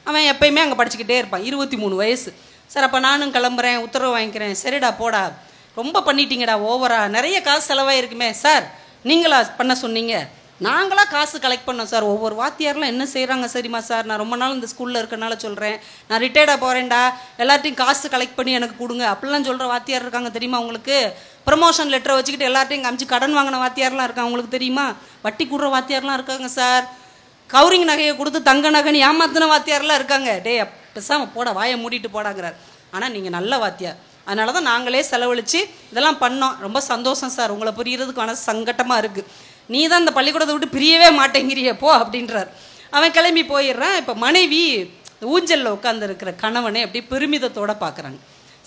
அவன் எப்பயுமே அங்கே படிச்சுக்கிட்டே இருப்பான். 23 வயசு. சார் அப்போ நானும் கிளம்புறேன், உத்தரவு வாங்கிக்கிறேன். சரிடா போடா, ரொம்ப பண்ணிட்டீங்கடா, ஓவரா நிறைய காசு செலவாயிருக்குமே. சார் நீங்களா பண்ண சொன்னீங்க? நாங்களாம் காசு கலெக்ட் பண்ணோம் சார். ஒவ்வொரு வாத்தியாரெலாம் என்ன செய்கிறாங்க சரிம்மா சார், நான் ரொம்ப நாள் இந்த ஸ்கூலில் இருக்கனால சொல்கிறேன், நான் ரிட்டையர்டாக போகிறேன்டா, எல்லார்ட்டையும் காசு கலெக்ட் பண்ணி எனக்கு கொடுங்க அப்படிலாம் சொல்கிற வாத்தியார் இருக்காங்க தெரியுமா உங்களுக்கு? ப்ரமோஷன் லெட்டரை வச்சுக்கிட்டு எல்லார்ட்டையும் அமிச்சு கடன் வாங்கின வாத்தியாரெலாம் இருக்காங்க உங்களுக்கு தெரியுமா? வட்டி கூடுற வாத்தியாரெலாம் இருக்காங்க சார். கவுரிங் நகையை கொடுத்து தங்க நகைன்னு ஏமாத்தின வாத்தியாரெல்லாம் இருக்காங்க. டே பெசாம போட, வாயை மூடிட்டு போடாங்கிறார். ஆனால் நீங்கள் நல்ல வாத்தியார், அதனால தான் நாங்களே செலவழித்து இதெல்லாம் பண்ணோம். ரொம்ப சந்தோஷம் சார், உங்களை புரியறதுக்கு மனசு சங்கட்டமாக இருக்குது. நீ தான் இந்த பள்ளிக்கூடத்தை விட்டு பிரியவே மாட்டேங்கிறிய போ அப்படின்றார். அவன் கிளம்பி போயிடுறான். இப்போ மனைவி ஊஞ்சலில் உட்காந்துருக்கிற கணவனை அப்படி பெருமிதத்தோடு பார்க்குறாங்க.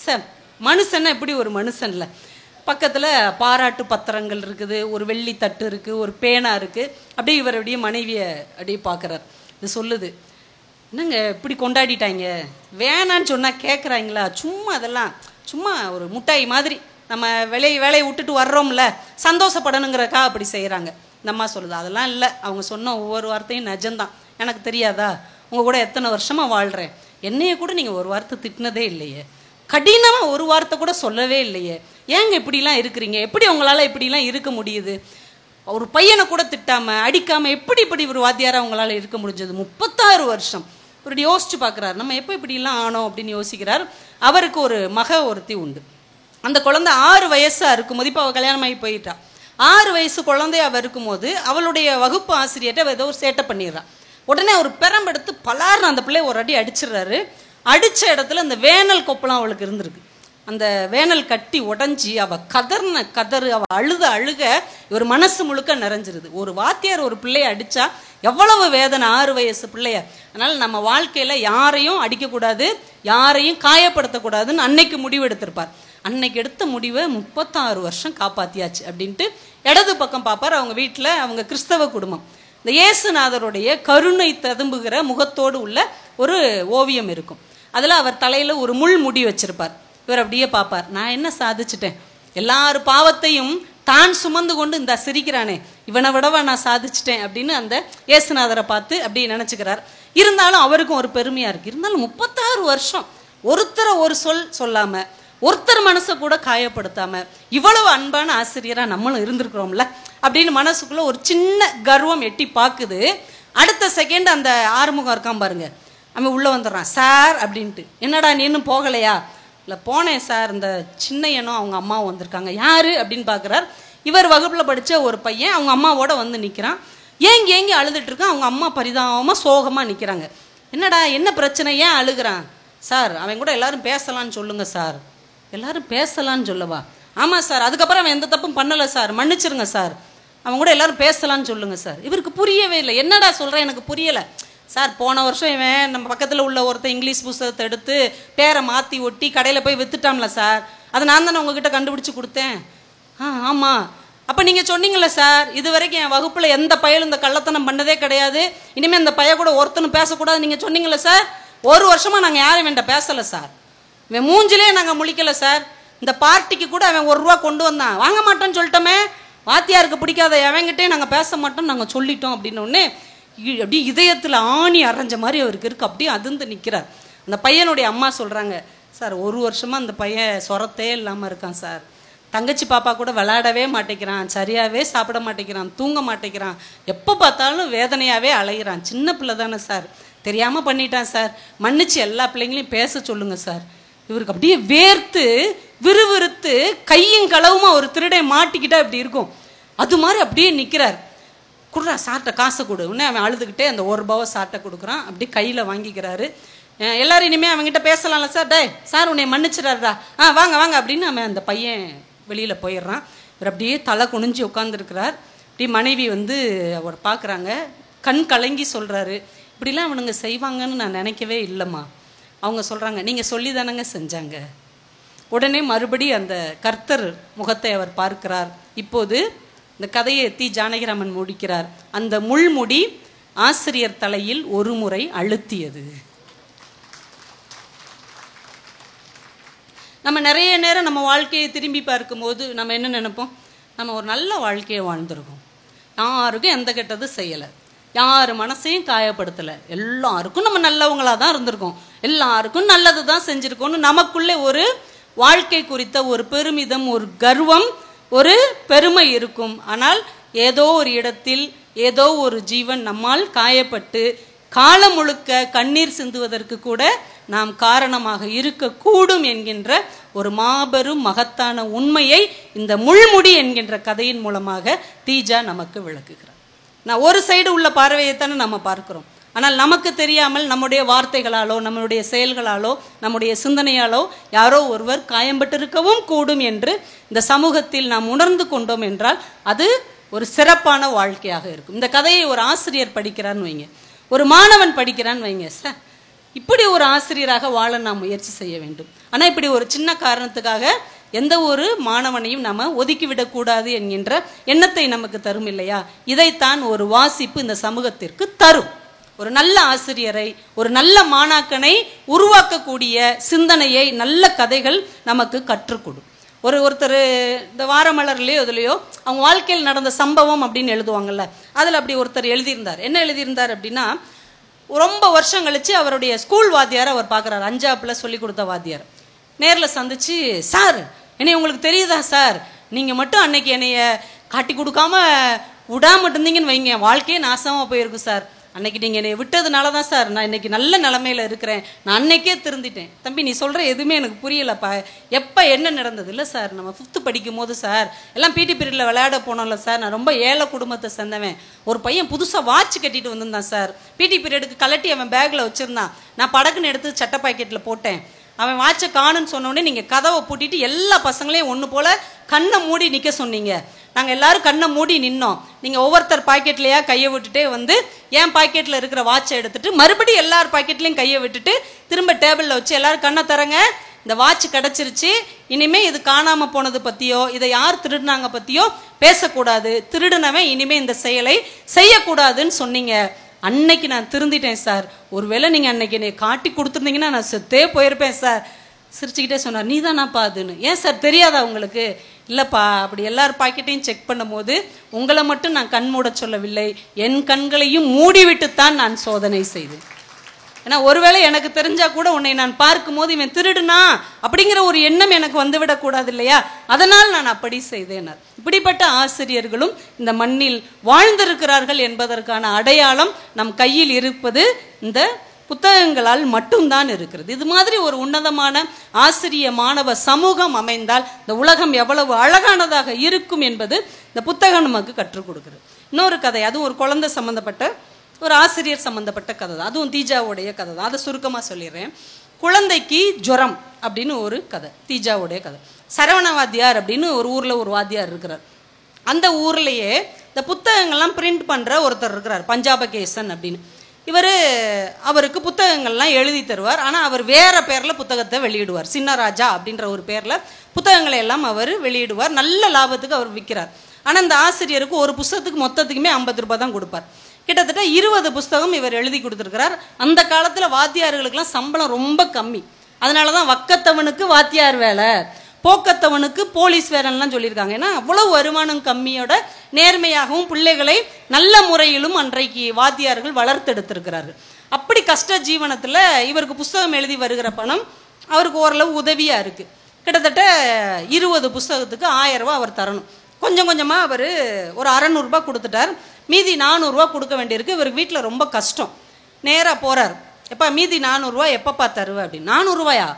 சார் மனுஷன்னா எப்படி ஒரு மனுஷன்ல, பக்கத்தில் பாராட்டு பத்திரங்கள் இருக்குது, ஒரு வெள்ளி தட்டு இருக்குது, ஒரு பேனா இருக்குது. அப்படியே இவர் அப்படியே மனைவியை அப்படியே பார்க்குறார். இது சொல்லுது, என்னங்க இப்படி கொண்டாடிட்டாங்க, வேணான்னு சொன்னால் கேட்குறாங்களா, சும்மா அதெல்லாம் சும்மா ஒரு முட்டாய் மாதிரி நம்ம வேலையை விட்டுட்டு வர்றோம்ல, சந்தோஷப்படணுங்கிறக்கா அப்படி செய்கிறாங்க. இந்த அம்மா சொல்லுது, அதெல்லாம் இல்லை, அவங்க சொன்ன ஒவ்வொரு வார்த்தையும் நிஜம்தான். எனக்கு தெரியாதா, உங்கள் கூட எத்தனை வருஷமாக வாழ்கிறேன், என்னைய கூட நீங்கள் ஒரு வார்த்தை திட்டினதே இல்லையே, கடினமாக ஒரு வார்த்தை கூட சொல்லவே இல்லையே, ஏங்க இப்படிலாம் இருக்கிறீங்க, எப்படி உங்களால் இப்படிலாம் இருக்க முடியுது, ஒரு பையனை கூட திட்டாமல் அடிக்காமல் எப்படி இப்படி ஒரு வாத்தியாராக அவங்களால இருக்க முடிஞ்சது, 36 வருஷம். இப்படி யோசிச்சு பார்க்குறாரு, நம்ம எப்போ இப்படிலாம் ஆனோம் அப்படின்னு யோசிக்கிறார். அவருக்கு ஒரு ஒருத்தி உண்டு. அந்த குழந்தை 6 வயசாக இருக்கும்போது, இப்போ அவள் கல்யாணம் ஆகி போயிட்டா, 6 வயசு குழந்தைய அவள் இருக்கும்போது அவளுடைய வகுப்பு ஆசிரியர்கிட்ட ஏதோ ஒரு சேட்டை பண்ணிடுறான். உடனே ஒரு பெரம்பெடுத்து பலார்னு அந்த பிள்ளைய ஒரு அடி அடிச்சிடுறாரு. அடித்த இடத்துல அந்த வேனல் கொப்பெல்லாம் அவளுக்கு இருந்திருக்கு. அந்த வேனல் கட்டி உடஞ்சி அவள் கதறு, அவள் அழுக ஒரு மனசு முழுக்க நிறைஞ்சிருது. ஒரு வாத்தியார் ஒரு பிள்ளைய அடித்தா எவ்வளவு வேதனை, 6 வயசு பிள்ளைய. அதனால் நம்ம வாழ்க்கையில் யாரையும் அடிக்கக்கூடாது, யாரையும் காயப்படுத்தக்கூடாதுன்னு அன்னைக்கு முடிவு எடுத்திருப்பார். அன்னைக்கு எடுத்த முடிவை 36 வருஷம் காப்பாற்றியாச்சு அப்படின்ட்டு இடது பக்கம் பார்ப்பார். அவங்க வீட்டில், அவங்க கிறிஸ்தவ குடும்பம், இந்த இயேசுநாதருடைய கருணை ததும்புகிற முகத்தோடு உள்ள ஒரு ஓவியம் இருக்கும். அதில் அவர் தலையில் ஒரு முள் முடி வச்சிருப்பார். இவர் அப்படியே பார்ப்பார், நான் என்ன சாதிச்சிட்டேன், எல்லார் பாவத்தையும் தான் சுமந்து கொண்டு இந்த சிரிக்கிறானே, இவனை விடவா நான் சாதிச்சிட்டேன் அப்படின்னு அந்த இயேசுநாதரை பார்த்து அப்படி நினச்சிக்கிறார். இருந்தாலும் அவருக்கும் ஒரு பெருமையாக இருக்குது. இருந்தாலும் 36 வருஷம் ஒருத்தரை ஒரு சொல்லாமல், ஒருத்தர் மனசை கூட காயப்படுத்தாமல் இவ்வளவு அன்பான ஆசிரியராக நம்மளும் இருந்திருக்கிறோம்ல அப்படின்னு மனசுக்குள்ளே ஒரு சின்ன கர்வம் எட்டி பார்க்குது. அடுத்த செகண்ட் அந்த ஆறுமுகம் இருக்கான் பாருங்க, அவன் உள்ளே வந்துடுறான். சார் அப்படின்ட்டு, என்னடா நீ இன்னும் போகலையா, இல்லை போனேன் சார், இந்த சின்னையனும் அவங்க அம்மாவும் வந்திருக்காங்க. யார் அப்படின்னு பார்க்குறார். இவர் வகுப்பில் படித்த ஒரு பையன் அவங்க அம்மாவோட வந்து நிற்கிறான். ஏங்கி அழுதுட்டு இருக்கான். அவங்க அம்மா பரிதாபமாக சோகமாக நிற்கிறாங்க. என்னடா என்ன பிரச்சனை, ஏன் அழுகிறான்? சார் அவன் கூட எல்லாரும் பேசலான்னு சொல்லுங்க சார். எல்லாரும் பேசலான்னு சொல்லவா? ஆமாம் சார், அதுக்கப்புறம் அவன் எந்த தப்பும் பண்ணலை சார், மன்னிச்சிருங்க சார், அவன் கூட எல்லாரும் பேசலான்னு சொல்லுங்க சார். இவருக்கு புரியவே இல்லை. என்னடா சொல்கிறேன், எனக்கு புரியலை சார். போன வருஷம் இவன் நம்ம பக்கத்தில் உள்ள ஒருத்தர் இங்கிலீஷ் புத்தகத்தை எடுத்து பேரை மாற்றி ஒட்டி கடையில் போய் விற்றுட்டாம்ல சார், அதை நான் தானே உங்ககிட்ட கண்டுபிடிச்சி கொடுத்தேன். ஆமாம், அப்போ நீங்கள் சொன்னீங்களே சார், இது வரைக்கும் என் வகுப்பில் எந்த பயலும் இந்த கள்ளத்தனம் பண்ணதே கிடையாது, இனிமேல் இந்த பைய கூட ஒருத்தனும் பேசக்கூடாது நீங்கள் சொன்னீங்களே சார். 1 வருஷமாக நாங்கள் யாரும் வேண்ட பேசலை சார், இவன் மூஞ்சிலே நாங்கள் முழிக்கலை சார். இந்த பார்ட்டிக்கு கூட அவன் 1 ரூபா கொண்டு வந்தான், வாங்க மாட்டோன்னு சொல்லிட்டோமே, வாத்தியாருக்கு பிடிக்காத அவங்கிட்டே நாங்கள் பேச மாட்டோம் நாங்கள் சொல்லிட்டோம் அப்படின்னோடனே அப்படியே இதயத்தில் ஆணி அரைஞ்ச மாதிரி அவருக்கு இருக்குது. அப்படியே அதிர்ந்து நிற்கிறார். அந்த பையனுடைய அம்மா சொல்கிறாங்க, சார் 1 வருஷமாக அந்த பையன் சொரத்தே இல்லாமல் இருக்கான் சார், தங்கச்சி பாப்பா கூட விளையாடவே மாட்டேங்கிறான், சரியாகவே சாப்பிட மாட்டேங்கிறான், தூங்க மாட்டேங்கிறான், எப்போ பார்த்தாலும் வேதனையாகவே அலைகிறான், சின்ன பிள்ளை தானே சார், தெரியாமல் பண்ணிட்டான் சார், மன்னிச்சு எல்லா பிள்ளைங்களையும் பேச சொல்லுங்கள் சார். இவருக்கு அப்படியே வேர்த்து விறுவிறுத்து கையும் களவுமா ஒரு திருடை மாட்டிக்கிட்டா இப்படி இருக்கும், அது மாதிரி அப்படியே நிற்கிறார். கொடுறா சார்ட்ட காசை கொடு. உடனே அவன் அழுதுகிட்டே அந்த 1 ரூபாவை சார்ட்ட கொடுக்குறான். அப்படி கையில் வாங்கிக்கிறாரு. எல்லாரும் இனிமேல் அவங்ககிட்ட பேசலாம்ல சார், டே சார் உன்னை மன்னிச்சிடாருடா, வாங்க வாங்க அப்படின்னு அவன் அந்த பையன் வெளியில் போயிடுறான். இவர் அப்படியே தலை குனிஞ்சு உட்காந்துருக்கிறார். இப்படி மனைவி வந்து அவர் பார்க்குறாங்க, கண் கலங்கி சொல்கிறாரு, இப்படிலாம் அவனுங்க செய்வாங்கன்னு நான் நினைக்கவே இல்லைம்மா. அவங்க சொல்கிறாங்க, நீங்கள் சொல்லி தானங்க செஞ்சாங்க. உடனே மறுபடி அந்த கர்த்தர் முகத்தை அவர் பார்க்கிறார். இப்போது இந்த கதையை தி ஜானகிராமன் முடிக்கிறார். அந்த முள்முடி ஆசிரியர் தலையில் ஒரு முறை அழுத்தியது. நம்ம நிறைய நேரம் நம்ம வாழ்க்கையை திரும்பி பார்க்கும்போது நம்ம என்ன நினைப்போம், நம்ம ஒரு நல்ல வாழ்க்கையை வாழ்ந்துருக்கோம், யாருக்கும் எந்த கெட்டதும் செய்யலை, யார் மனசையும் காயப்படுத்தலை, எல்லாருக்கும் நம்ம நல்லவங்களாக தான் இருந்திருக்கோம், எல்லாருக்கும் நல்லது தான் செஞ்சுருக்கோம்னு நமக்குள்ளே ஒரு வாழ்க்கை குறித்த ஒரு பெருமிதம், ஒரு கர்வம், ஒரு பெருமை இருக்கும். ஆனால் ஏதோ ஒரு இடத்தில் ஏதோ ஒரு ஜீவன் நம்மால் காயப்பட்டு காலம் முழுக்க கண்ணீர் சிந்துவதற்கு கூட நாம் காரணமாக இருக்கக்கூடும் என்கின்ற ஒரு மாபெரும் மகத்தான உண்மையை இந்த முள்முடி என்கின்ற கதையின் மூலமாக தீஜா நமக்கு விளக்குகிறார். நான் ஒரு சைடு உள்ள பார்வையைத்தானே நம்ம பார்க்கிறோம். ஆனால் நமக்கு தெரியாமல் நம்முடைய வார்த்தைகளாலோ நம்முடைய செயல்களாலோ நம்முடைய சிந்தனையாலோ யாரோ ஒருவர் காயம்பட்டிருக்கவும் கூடும் என்று இந்த சமூகத்தில் நாம் உணர்ந்து கொண்டோம் என்றால் அது ஒரு சிறப்பான வாழ்க்கையாக இருக்கும். இந்த கதையை ஒரு ஆசிரியர் படிக்கிறான்னு வைங்க, ஒரு மாணவன் படிக்கிறான்னு வைங்க, சார் இப்படி ஒரு ஆசிரியராக வாழ நாம் முயற்சி செய்ய வேண்டும். ஆனால் இப்படி ஒரு சின்ன காரணத்துக்காக எந்த ஒரு மாணவனையும் நம்ம ஒதுக்கிவிடக்கூடாது என்கின்ற எண்ணத்தை நமக்கு தரும் இல்லையா? இதைத்தான் ஒரு வாசிப்பு இந்த சமூகத்திற்கு தரும். ஒரு நல்ல ஆசிரியரை, ஒரு நல்ல மாணாக்கனை உருவாக்கக்கூடிய சிந்தனையை நல்ல கதைகள் நமக்கு கற்றுக்கொடும். ஒருத்தர் இந்த வாரமலர்லையோ இதுலையோ அவங்க வாழ்க்கையில் நடந்த சம்பவம் அப்படின்னு எழுதுவாங்கல்ல, அதில் அப்படி ஒருத்தர் எழுதியிருந்தார். என்ன எழுதியிருந்தார் அப்படின்னா, ரொம்ப வருஷம் கழிச்சு அவருடைய ஸ்கூல் வாத்தியாரை அவர் பார்க்குறாரு. 5ஆப்பில் சொல்லி கொடுத்த வாத்தியார் நேரில் சந்திச்சு, சார் என்னை உங்களுக்கு தெரியுதா சார், நீங்கள் மட்டும் அன்னைக்கு என்னைய காட்டி கொடுக்காம விடாம இருந்தீங்கன்னு வைங்க, வாழ்க்கையே நாசமாக போயிருக்கும் சார். அன்னைக்கு நீங்கள் என்னை விட்டதுனால தான் சார் நான் இன்னைக்கு நல்ல நிலமையில இருக்கிறேன், நான் அன்னைக்கே திருந்திட்டேன். தம்பி நீ சொல்கிற எதுவுமே எனக்கு புரியலப்பா, எப்போ என்ன நடந்தது? இல்லை சார், நம்ம 5th படிக்கும் போது சார் எல்லாம் பிடி பீரியடில் விளையாட போனோம்ல சார், நான் ரொம்ப ஏழை குடும்பத்தை சேர்ந்தவன். ஒரு பையன் புதுசாக வாட்ச் கட்டிட்டு வந்திருந்தான் சார், பிடி பீரியடுக்கு கலட்டி அவன் பேக்கில் வச்சுருந்தான். நான் படக்குன்னு எடுத்து சட்டை பாக்கெட்டில் போட்டேன். அவன் வாட்சை காணுன்னு சொன்னோடனே நீங்கள் கதவை பூட்டிட்டு எல்லா பசங்களையும் ஒன்று போல் கண்ணை மூடி நிற்க சொன்னீங்க. நாங்கள் எல்லாரும் கண்ணை மூடி நின்னோம். நீங்கள் ஒவ்வொருத்தர் பாக்கெட்லையா கையை விட்டுட்டே வந்து என் பாக்கெட்டில் இருக்கிற வாட்சை எடுத்துட்டு மறுபடியும் எல்லார் பாக்கெட்லையும் கையை விட்டுட்டு திரும்ப டேபிளில் வச்சு எல்லாரும் கண்ணை தரங்க, இந்த வாட்ச் கிடச்சிருச்சு, இனிமே இது காணாமல் போனது பற்றியோ இதை யார் திருடினாங்க பற்றியோ பேசக்கூடாது, திருடினவன் இனிமே இந்த செயலை செய்யக்கூடாதுன்னு சொன்னீங்க. அன்னைக்கு நான் திருந்திட்டேன் சார், ஒருவேளை நீங்கள் அன்னைக்கு என்னை காட்டி கொடுத்துருந்தீங்கன்னா நான் செத்தே போயிருப்பேன் சார். சிரிச்சுக்கிட்டே சொன்னார், நீ தானாப்பா அதுன்னு. ஏன் சார் தெரியாதா உங்களுக்கு? இல்லைப்பா, அப்படி எல்லார் பாக்கெட்டையும் செக் பண்ணும் போது உங்களை மட்டும் நான் கண் மூட சொல்லவில்லை, என் கண்களையும் மூடிவிட்டுத்தான் நான் சோதனை செய்தேன். ஏன்னா ஒருவேளை எனக்கு தெரிஞ்சா கூட உன்னை நான் பார்க்கும் போது இவன் திருடுனா அப்படிங்கிற ஒரு எண்ணம் எனக்கு வந்துவிடக்கூடாது இல்லையா, அதனால் நான் அப்படி செய்தேன். இப்படிப்பட்ட ஆசிரியர்களும் இந்த மண்ணில் வாழ்ந்திருக்கிறார்கள் என்பதற்கான அடையாளம் நம் கையில் இருப்பது இந்த புத்தகங்களால் மட்டும்தான் இருக்கிறது. இது மாதிரி ஒரு உன்னதமான ஆசிரிய மாணவ சமூகம் அமைந்தால் இந்த உலகம் எவ்வளவு அழகானதாக இருக்கும் என்பது இந்த புத்தகம் நமக்கு கற்றுக் கொடுக்குறது. இன்னொரு கதை, அதுவும் ஒரு குழந்தை சம்பந்தப்பட்ட ஒரு ஆசிரியர் சம்பந்தப்பட்ட கதை தான், அதுவும் தீஜாவுடைய கதை தான். அதை சுருக்கமாக சொல்லிடுறேன். குழந்தைக்கு ஜுரம் அப்படின்னு ஒரு கதை, தீஜாவுடைய கதை. சரவண வாத்தியார் அப்படின்னு ஒரு ஊரில் ஒரு வாத்தியார் இருக்கிறார். அந்த ஊர்லேயே இந்த புத்தகங்கள்லாம் பிரிண்ட் பண்ணுற ஒருத்தர் இருக்கிறார், பஞ்சாபகேசன் அப்படின்னு. அவருக்கு புத்தகங்கள்லாம் எழுதி தருவார். ஆனால் அவர் வேறு பேரில் புத்தகத்தை வெளியிடுவார். சின்னராஜா அப்படின்ற ஒரு பேரில் புத்தகங்களை எல்லாம் அவர் வெளியிடுவார். நல்ல லாபத்துக்கு அவர் விற்கிறார். ஆனால் இந்த ஆசிரியருக்கு ஒரு புத்தகத்துக்கு மொத்தத்துக்குமே 50 ரூபாய் தான் கொடுப்பார். கிட்டத்தட்ட 20 புத்தகம் இவர் எழுதி கொடுத்துருக்கிறார். அந்த காலத்தில் வாத்தியார்களுக்கெல்லாம் சம்பளம் ரொம்ப கம்மி. அதனால தான் வக்கத்தவனுக்கு வாத்தியார் வேலை, போக்கத்தவனுக்கு போலீஸ் வேலைலாம் சொல்லியிருக்காங்க. ஏன்னா அவ்வளவு வருமானம் கம்மியோட நேர்மையாகவும் பிள்ளைகளை நல்ல முறையிலும் அன்றைக்கு வாத்தியார்கள் வளர்த்தெடுத்திருக்கிறார்கள். அப்படி கஷ்ட ஜீவனத்தில் இவருக்கு புஸ்தகம் எழுதி வருகிற பணம் அவருக்கு ஓரளவு உதவியாக இருக்குது. கிட்டத்தட்ட 20 புஸ்தகத்துக்கு 1000 ரூபா அவர் தரணும். கொஞ்சம் கொஞ்சமாக அவர் ஒரு 600 ரூபா கொடுத்துட்டார். மீதி 400 ரூபா கொடுக்க வேண்டியிருக்கு. இவருக்கு வீட்டில் ரொம்ப கஷ்டம். நேராக போகிறார், எப்பா மீதி 400 ரூபா எப்பப்பா தருவ அப்படின்னு. 400 ரூபாயா?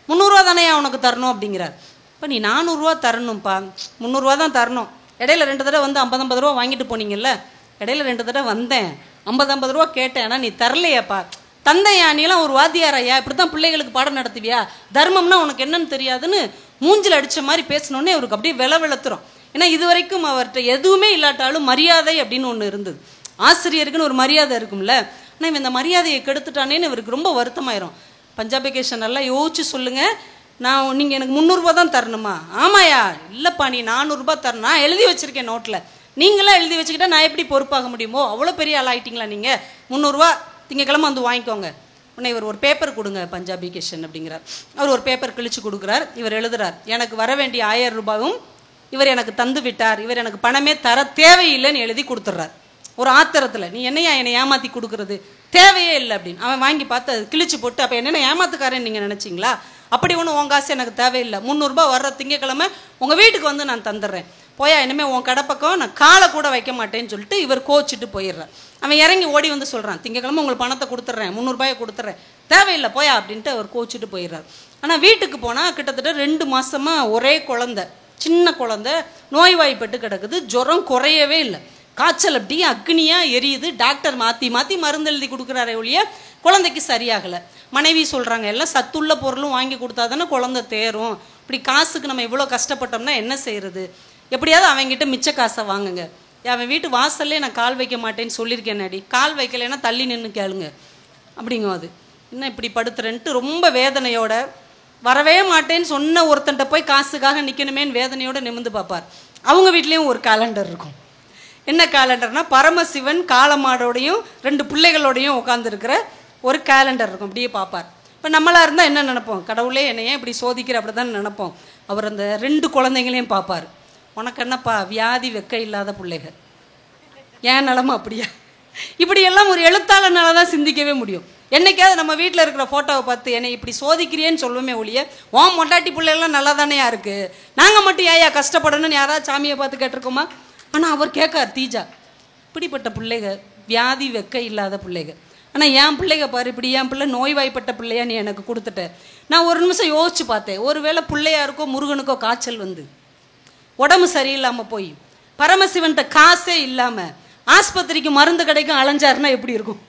300 ரூபா தானே உனக்கு தரணும் அப்படிங்கிறார். இப்போ நீ 400 ரூபா தரணும்ப்பா, 300 ரூபா தான் தரணும். இடையில 2 தடவை வந்து 50 ரூபா வாங்கிட்டு போனீங்கல்ல, இடையில 2 தடவை வந்தேன், 50 ரூபா கேட்டேன், ஆனால் நீ தரலையாப்பா. தந்தையா, நீலாம் ஒரு வாத்தியாரையா, இப்படி தான் பிள்ளைகளுக்கு பாடம் நடத்துவியா, தர்மம்னா உனக்கு என்னன்னு தெரியாதுன்னு மூஞ்சில் அடித்த மாதிரி பேசினோன்னே அவருக்கு அப்படியே வெளத்துறோம். ஏன்னா இது வரைக்கும் அவர்கிட்ட எதுவுமே இல்லாட்டாலும் மரியாதை அப்படின்னு ஒன்று இருந்தது. ஆசிரியருக்குன்னு ஒரு மரியாதை இருக்கும்ல. ஆனால் இவன் இந்த மரியாதையை கெடுத்துட்டானேன்னு இவருக்கு ரொம்ப வருத்தமாயிரும். பஞ்சாபிகேஷன் எல்லாம் யோசிச்சு சொல்லுங்கள், நீங்கள் எனக்கு 300 ரூபா தான் தரணுமா? ஆமாயா, இல்லைப்பா நீ 400 ரூபா தரணும், நான் எழுதி வச்சுருக்கேன் நோட்டில், நீங்களாம் எழுதி வச்சுக்கிட்டா நான் எப்படி பொறுப்பாக முடியுமோ, அவ்வளோ பெரிய ஆள் ஆகிட்டிங்களா நீங்கள், 300 ரூபா திங்கக்கிழமை வந்து வாங்கிக்கோங்க. உடனே இவர் ஒரு பேப்பர் கொடுங்க பஞ்சாபிகேஷன் அப்படிங்கிறார். அவர் ஒரு பேப்பர் கிழிச்சு கொடுக்குறார். இவர் எழுதுறார், எனக்கு வர வேண்டிய 1000 ரூபாயும் இவர் எனக்கு தந்து விட்டார், இவர் எனக்கு பணமே தர தேவையில்லைன்னு எழுதி கொடுத்துட்றார். ஒரு ஆத்திரத்தில், நீ என்னையா என்னை ஏமாற்றி கொடுக்குறது, தேவையே இல்லை அப்படின்னு. அவன் வாங்கி பார்த்து அது கிழிச்சு போட்டு, அப்போ என்னென்ன ஏமாத்துக்காரன்னு நீங்கள் நினச்சிங்களா? அப்படி ஒன்றும் உன் காசு எனக்கு தேவையில்லை, 300 ரூபா வர்ற திங்கக்கிழமை உங்கள் வீட்டுக்கு வந்து நான் தந்துடுறேன், போயா இனிமேல் உன் கடை பக்கம் நான் காலை கூட வைக்க மாட்டேன்னு சொல்லிட்டு இவர் கோச்சிட்டு போயிடுறார். அவன் இறங்கி ஓடி வந்து சொல்கிறான், திங்கக்கிழமை உங்களுக்கு பணத்தை கொடுத்துட்றேன், 300 ரூபாயை கொடுத்துட்றேன், தேவையில்லை போயா அப்படின்ட்டு அவர் கோச்சிட்டு போயிடுறார். ஆனால் வீட்டுக்கு போனால் கிட்டத்தட்ட 2 மாதமாக ஒரே குழந்தை, சின்ன குழந்தை நோய்வாய்ப்பட்டு கிடக்குது, ஜுரம் குறையவே இல்லை. காய்ச்சல் அப்படியே அக்னியாக எரியுது. டாக்டர் மாற்றி மாற்றி மருந்து எழுதி கொடுக்குறாரே ஒழிய குழந்தைக்கு சரியாகலை. மனைவி சொல்கிறாங்க, எல்லாம் சத்துள்ள பொருளும் வாங்கி கொடுத்தா தானே குழந்தை தேரும். இப்படி காசுக்கு நம்ம இவ்வளோ கஷ்டப்பட்டோம்னா என்ன செய்கிறது? எப்படியாவது அவங்ககிட்ட மிச்ச காசை வாங்குங்க. அவன் வீட்டு வாசல்லே நான் கால் வைக்க மாட்டேன்னு சொல்லியிருக்கேன்னாடி, கால் வைக்கலைன்னா தள்ளி நின்று கேளுங்க அப்படிங்கும். அது இன்னும் இப்படி படுத்துறேன்ட்டு ரொம்ப வேதனையோட, வரவே மாட்டேன்னு சொன்ன ஒருத்தன்ட்ட போய் காசுக்காக நிற்கணுமேன்னு வேதனையோடு நிமிர்ந்து பார்ப்பார். அவங்க வீட்லேயும் ஒரு கேலண்டர் இருக்கும். என்ன கேலண்டர்னா, பரமசிவன் காளமாடோடையும் 2 பிள்ளைகளோடையும் உட்காந்துருக்கிற ஒரு கேலண்டர் இருக்கும். அப்படியே பார்ப்பார். இப்போ நம்மளாக இருந்தால் என்ன நினைப்போம்? கடவுளே என்னையே இப்படி சோதிக்கிற அப்படி தான் நினைப்போம். அவர் அந்த 2 குழந்தைங்களையும் பார்ப்பார். உனக்கு என்னப்பா வியாதி வெக்க இல்லாத பிள்ளைகள், ஏன் நிலமை அப்படியா? இப்படியெல்லாம் ஒரு எழுத்தாளனால தான் சிந்திக்கவே முடியும். என்னைக்காவது நம்ம வீட்டில் இருக்கிற ஃபோட்டோவை பார்த்து என்னை இப்படி சோதிக்கிறியேன்னு சொல்லுவோமே ஒழிய, ஓன் மொட்டாட்டி பிள்ளைகள்லாம் நல்லா தானேயா இருக்குது, நாங்கள் மட்டும் ஏயா கஷ்டப்படணும்னு யாராவது சாமியை பார்த்து கேட்டிருக்கோமா? ஆனால் அவர் கேட்கார், தீஜா இப்படிப்பட்ட பிள்ளைகள், வியாதி வெக்க இல்லாத பிள்ளைகள். ஆனால் என் பிள்ளைங்க பாரு, இப்படி என் பிள்ளை நோய்வாய்ப்பட்ட பிள்ளையா நீ எனக்கு கொடுத்துட்ட. நான் ஒரு நிமிஷம் யோசிச்சு பார்த்தேன், ஒருவேளை பிள்ளையாருக்கோ முருகனுக்கோ காய்ச்சல் வந்து உடம்பு சரியில்லாமல் போய் பரமசிவன்கிட்ட காசே இல்லாமல் ஆஸ்பத்திரிக்கு மருந்து கிடைக்கும் அலைஞ்சாருன்னா எப்படி இருக்கும்?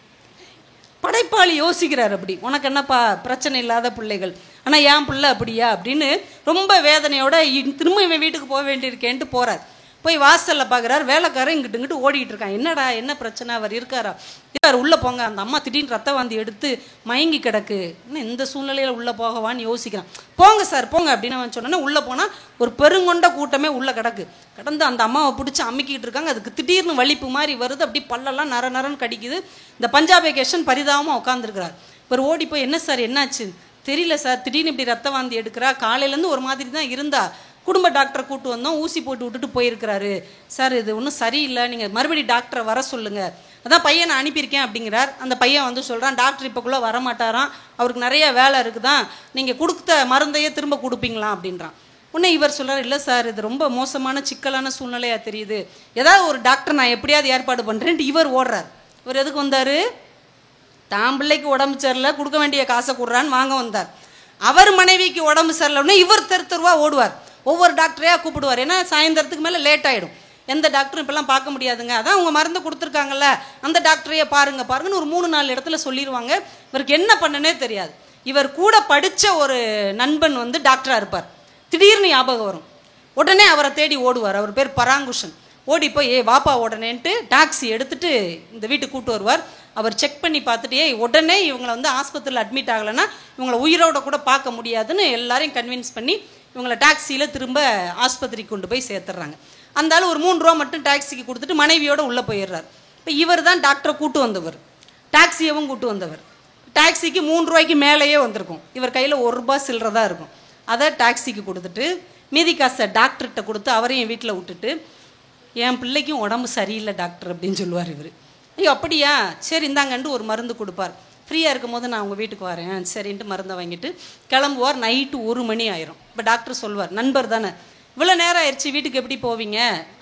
படைப்பாளி யோசிக்கிறார் அப்படி, உனக்கு என்னப்பா பிரச்சனை இல்லாத பிள்ளைகள், ஆனால் என் பிள்ளை அப்படியா அப்படின்னு ரொம்ப வேதனையோட திரும்ப இவன் வீட்டுக்கு போக வேண்டியிருக்கேன்ட்டு போகிறார். போய் வாசலில் பார்க்குறாரு, வேலைக்காரன் இங்கிட்டு ஓடிக்கிட்டு இருக்கான். என்னடா என்ன பிரச்சனை? அவர் இருக்காரா? இருக்கார். உள்ளே போங்க. அந்த அம்மா திடீர்னு ரத்த வாந்தி எடுத்து மயங்கி கிடக்கு. இன்னும் இந்த சூழ்நிலையில் உள்ளே போகவான்னு யோசிக்கிறான். போங்க சார் போங்க அப்படின்னு அவன் சொன்னோன்னே உள்ளே போனால் ஒரு பெருங்கொண்ட கூட்டமே உள்ளே கடந்து அந்த அம்மாவை பிடிச்சி அமுக்கிட்டு இருக்காங்க. அதுக்கு திடீர்னு வலிப்பு மாதிரி வருது, அப்படி பல்லெல்லாம் நரன்னு கடிக்குது. இந்த பஞ்சாபேகேஷன் பரிதாபமாக உட்காந்துருக்கிறார். இவர் ஓடி போய், என்ன சார் என்னாச்சு? தெரியல சார், திடீர்னு இப்படி ரத்த வாந்தி எடுக்கிறா, காலையிலேருந்து ஒரு மாதிரி தான் இருந்தா, குடும்ப டாக்டரை கூட்டு வந்தோம், ஊசி போட்டு விட்டுட்டு போயிருக்கிறாரு சார், இது ஒன்றும் சரியில்லை, நீங்கள் மறுபடியும் டாக்டரை வர சொல்லுங்கள், அதான் பையனை அனுப்பியிருக்கேன் அப்படிங்கிறார். அந்த பையன் வந்து சொல்கிறான், டாக்டர் இப்போக்குள்ளே வரமாட்டாராம், அவருக்கு நிறைய வேலை இருக்குதான், நீங்கள் கொடுத்த மருந்தையே திரும்ப கொடுப்பீங்களா அப்படின்றான். உடனே இவர் சொல்கிறார், இல்லை சார் இது ரொம்ப மோசமான சிக்கலான சூழ்நிலையாக தெரியுது, ஏதாவது ஒரு டாக்டர் நான் எப்படியாவது ஏற்பாடு பண்ணுறேன்ட்டு இவர் ஓடுறார். இவர் எதுக்கு வந்தார்? தான் பிள்ளைக்கு உடம்பு சரியில்லை, கொடுக்க வேண்டிய காசை கொடுறான்னு வாங்க வந்தார். அவர் மனைவிக்கு உடம்பு சரியில்லைன்னா இவர் தெருவா ஓடுவார், ஒவ்வொரு டாக்டரையாக கூப்பிடுவார். ஏன்னா சாயந்தரத்துக்கு மேலே லேட் ஆகிடும், எந்த டாக்டரும் இப்போல்லாம் பார்க்க முடியாதுங்க, அதான் அவங்க மருந்து கொடுத்துருக்காங்கல்ல அந்த டாக்டரையே பாருங்கன்னு ஒரு 3-4 இடத்துல சொல்லிடுவாங்க. இவருக்கு என்ன பண்ணனே தெரியாது. இவர் கூட படித்த ஒரு நண்பன் வந்து டாக்டராக இருப்பார். திடீர்னு ஞாபகம் வரும், உடனே அவரை தேடி ஓடுவார். அவர் பேர் பராங்குஷன். ஓடி போய் வாப்பா உடனேன்ட்டு டாக்ஸி எடுத்துகிட்டு இந்த வீட்டுக்கு கூப்பிட்டு வருவார். அவர் செக் பண்ணி பார்த்துட்டு, உடனே இவங்களை வந்து ஆஸ்பத்திரியில் அட்மிட் ஆகலைன்னா இவங்களை உயிரோட கூட பார்க்க முடியாதுன்னு எல்லாரையும் கன்வின்ஸ் பண்ணி இவங்களை டாக்ஸியில் திரும்ப ஆஸ்பத்திரிக்கு கொண்டு போய் சேர்த்துட்றாங்க. அந்த ஆள் ஒரு 3 ரூபா மட்டும் டாக்ஸிக்கு கொடுத்துட்டு மனைவியோடு உள்ளே போயிடுறார். இப்போ இவர் தான் டாக்டரை கூட்டு வந்தவர், டாக்ஸியவும் கூட்டு வந்தவர். டாக்ஸிக்கு 3 ரூபாய்க்கு மேலேயே வந்திருக்கும். இவர் கையில் 1 ரூபா சில்லறதா இருக்கும். அதை டாக்ஸிக்கு கொடுத்துட்டு மீதி காசை டாக்டர்கிட்ட கொடுத்து அவரையும் வீட்டில் விட்டுட்டு, என் பிள்ளைக்கும் உடம்பு சரியில்லை டாக்டர் அப்படின்னு சொல்லுவார் இவர். ஐயோ அப்படியா, சரி இந்தாங்கன்ட்டு ஒரு மருந்து கொடுப்பார். ஃப்ரீயாக இருக்கும் போது நான் உங்கள் வீட்டுக்கு வரேன் சரின்ட்டு மருந்தை வாங்கிட்டு கிளம்புவார். நைட்டு 1 மணி ஆயிரும். இப்போ டாக்டர் சொல்வார், நண்பர் தானே, இவ்வளோ நேரம் ஆயிடுச்சு வீட்டுக்கு எப்படி போவீங்க,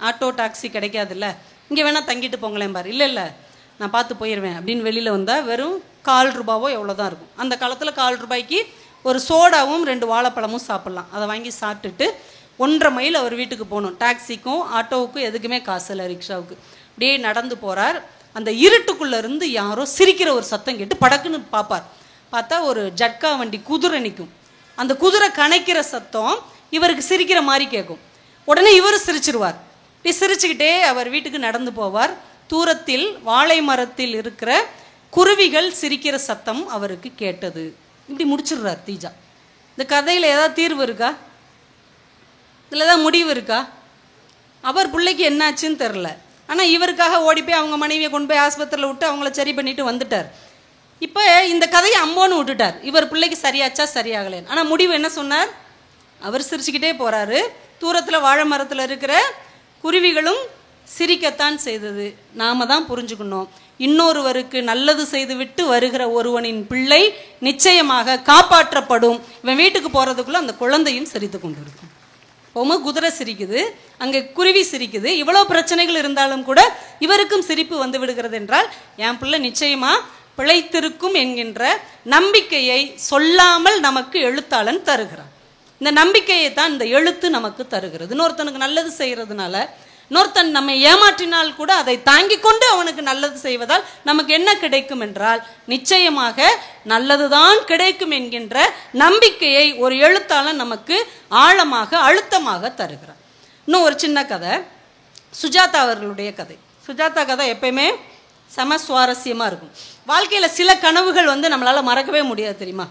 ஆட்டோ டாக்ஸி கிடைக்காதுல்ல, இங்கே வேணால் தங்கிட்டு போங்களேன் பார். இல்லை நான் பார்த்து போயிடுவேன் அப்படின்னு வெளியில் வந்தால் வெறும் 4 ரூபாவோ எவ்வளோ தான் இருக்கும். அந்த காலத்தில் 4 ரூபாய்க்கு ஒரு சோடாவும் 2 வாழைப்பழமும் சாப்பிட்லாம். அதை வாங்கி சாப்பிட்டுட்டு 1.5 மைல் அவர் வீட்டுக்கு போகணும். டாக்ஸிக்கும் ஆட்டோவுக்கும் எதுக்குமே காசு இல்லை, ரிக்ஷாவுக்கு. அப்படியே நடந்து போகிறார். அந்த இருட்டுக்குள்ளே இருந்து யாரோ சிரிக்கிற ஒரு சத்தம் கேட்டு படக்குன்னு பார்ப்பார். பார்த்தா ஒரு ஜட்கா வண்டி குதிரை நிற்கும். அந்த குதிரை கணைக்கிற சத்தம் இவருக்கு சிரிக்கிற மாதிரி கேட்கும். உடனே இவர் சிரிச்சிருவார். இப்படி சிரிச்சுக்கிட்டே அவர் வீட்டுக்கு நடந்து போவார். தூரத்தில் வாழை மரத்தில் இருக்கிற குருவிகள் சிரிக்கிற சத்தம் அவருக்கு கேட்டது. இப்படி முடிச்சிடுறார் தீஜா. இந்த கதையில் ஏதாவது தீர்வு இருக்கா? இதில் ஏதாவது முடிவு இருக்கா? அவர் பிள்ளைக்கு என்னாச்சுன்னு தெரில. ஆனால் இவருக்காக ஓடி போய் அவங்க மனைவியை கொண்டு போய் ஆஸ்பத்திரியில் விட்டு அவங்கள சரி பண்ணிட்டு வந்துட்டார். இப்போ இந்த கதையை அம்மோன்னு விட்டுட்டார். இவர் பிள்ளைக்கு சரியாச்சா சரியாகலேன்னு. ஆனால் முடிவு என்ன சொன்னார்? அவர் சிரிச்சுக்கிட்டே போகிறாரு. தூரத்தில் வாழை மரத்தில் இருக்கிற குருவிகளும் சிரிக்கத்தான் செய்தது. நாம தான் புரிஞ்சுக்கணும், இன்னொருவருக்கு நல்லது செய்துவிட்டு வருகிற ஒருவனின் பிள்ளை நிச்சயமாக காப்பாற்றப்படும். இவன் வீட்டுக்கு போகிறதுக்குள்ளே அந்த குழந்தையும் சிரித்து கொண்டு இருக்கும். பொம்மை குதிரை சிரிக்குது, அங்கே குருவி சிரிக்குது. இவ்வளோ பிரச்சனைகள் இருந்தாலும் கூட இவருக்கும் சிரிப்பு வந்து விடுகிறது என்றால் என் பிள்ளை நிச்சயமாக பிழைத்திருக்கும் என்கின்ற நம்பிக்கையை சொல்லாமல் நமக்கு எழுத்தாளன் தருகிறான். இந்த நம்பிக்கையை தான் இந்த எழுத்து நமக்கு தருகிறது. இன்னொருத்தனுக்கு நல்லது செய்கிறதுனால இன்னொருத்தன் நம்மை ஏமாற்றினால் கூட அதை தாங்கி கொண்டு அவனுக்கு நல்லது செய்வதால் நமக்கு என்ன கிடைக்கும் என்றால் நிச்சயமாக நல்லதுதான் கிடைக்கும் என்கின்ற நம்பிக்கையை ஒரு எழுத்தாளன் நமக்கு ஆழமாக அழுத்தமாக தருகிறார். இன்னும் ஒரு சின்ன கதை, சுஜாதா அவர்களுடைய கதை. சுஜாதா கதை எப்பயுமே செம சுவாரஸ்யமாக இருக்கும். வாழ்க்கையில் சில கனவுகள் நம்மளால் மறக்கவே முடியாது தெரியுமா?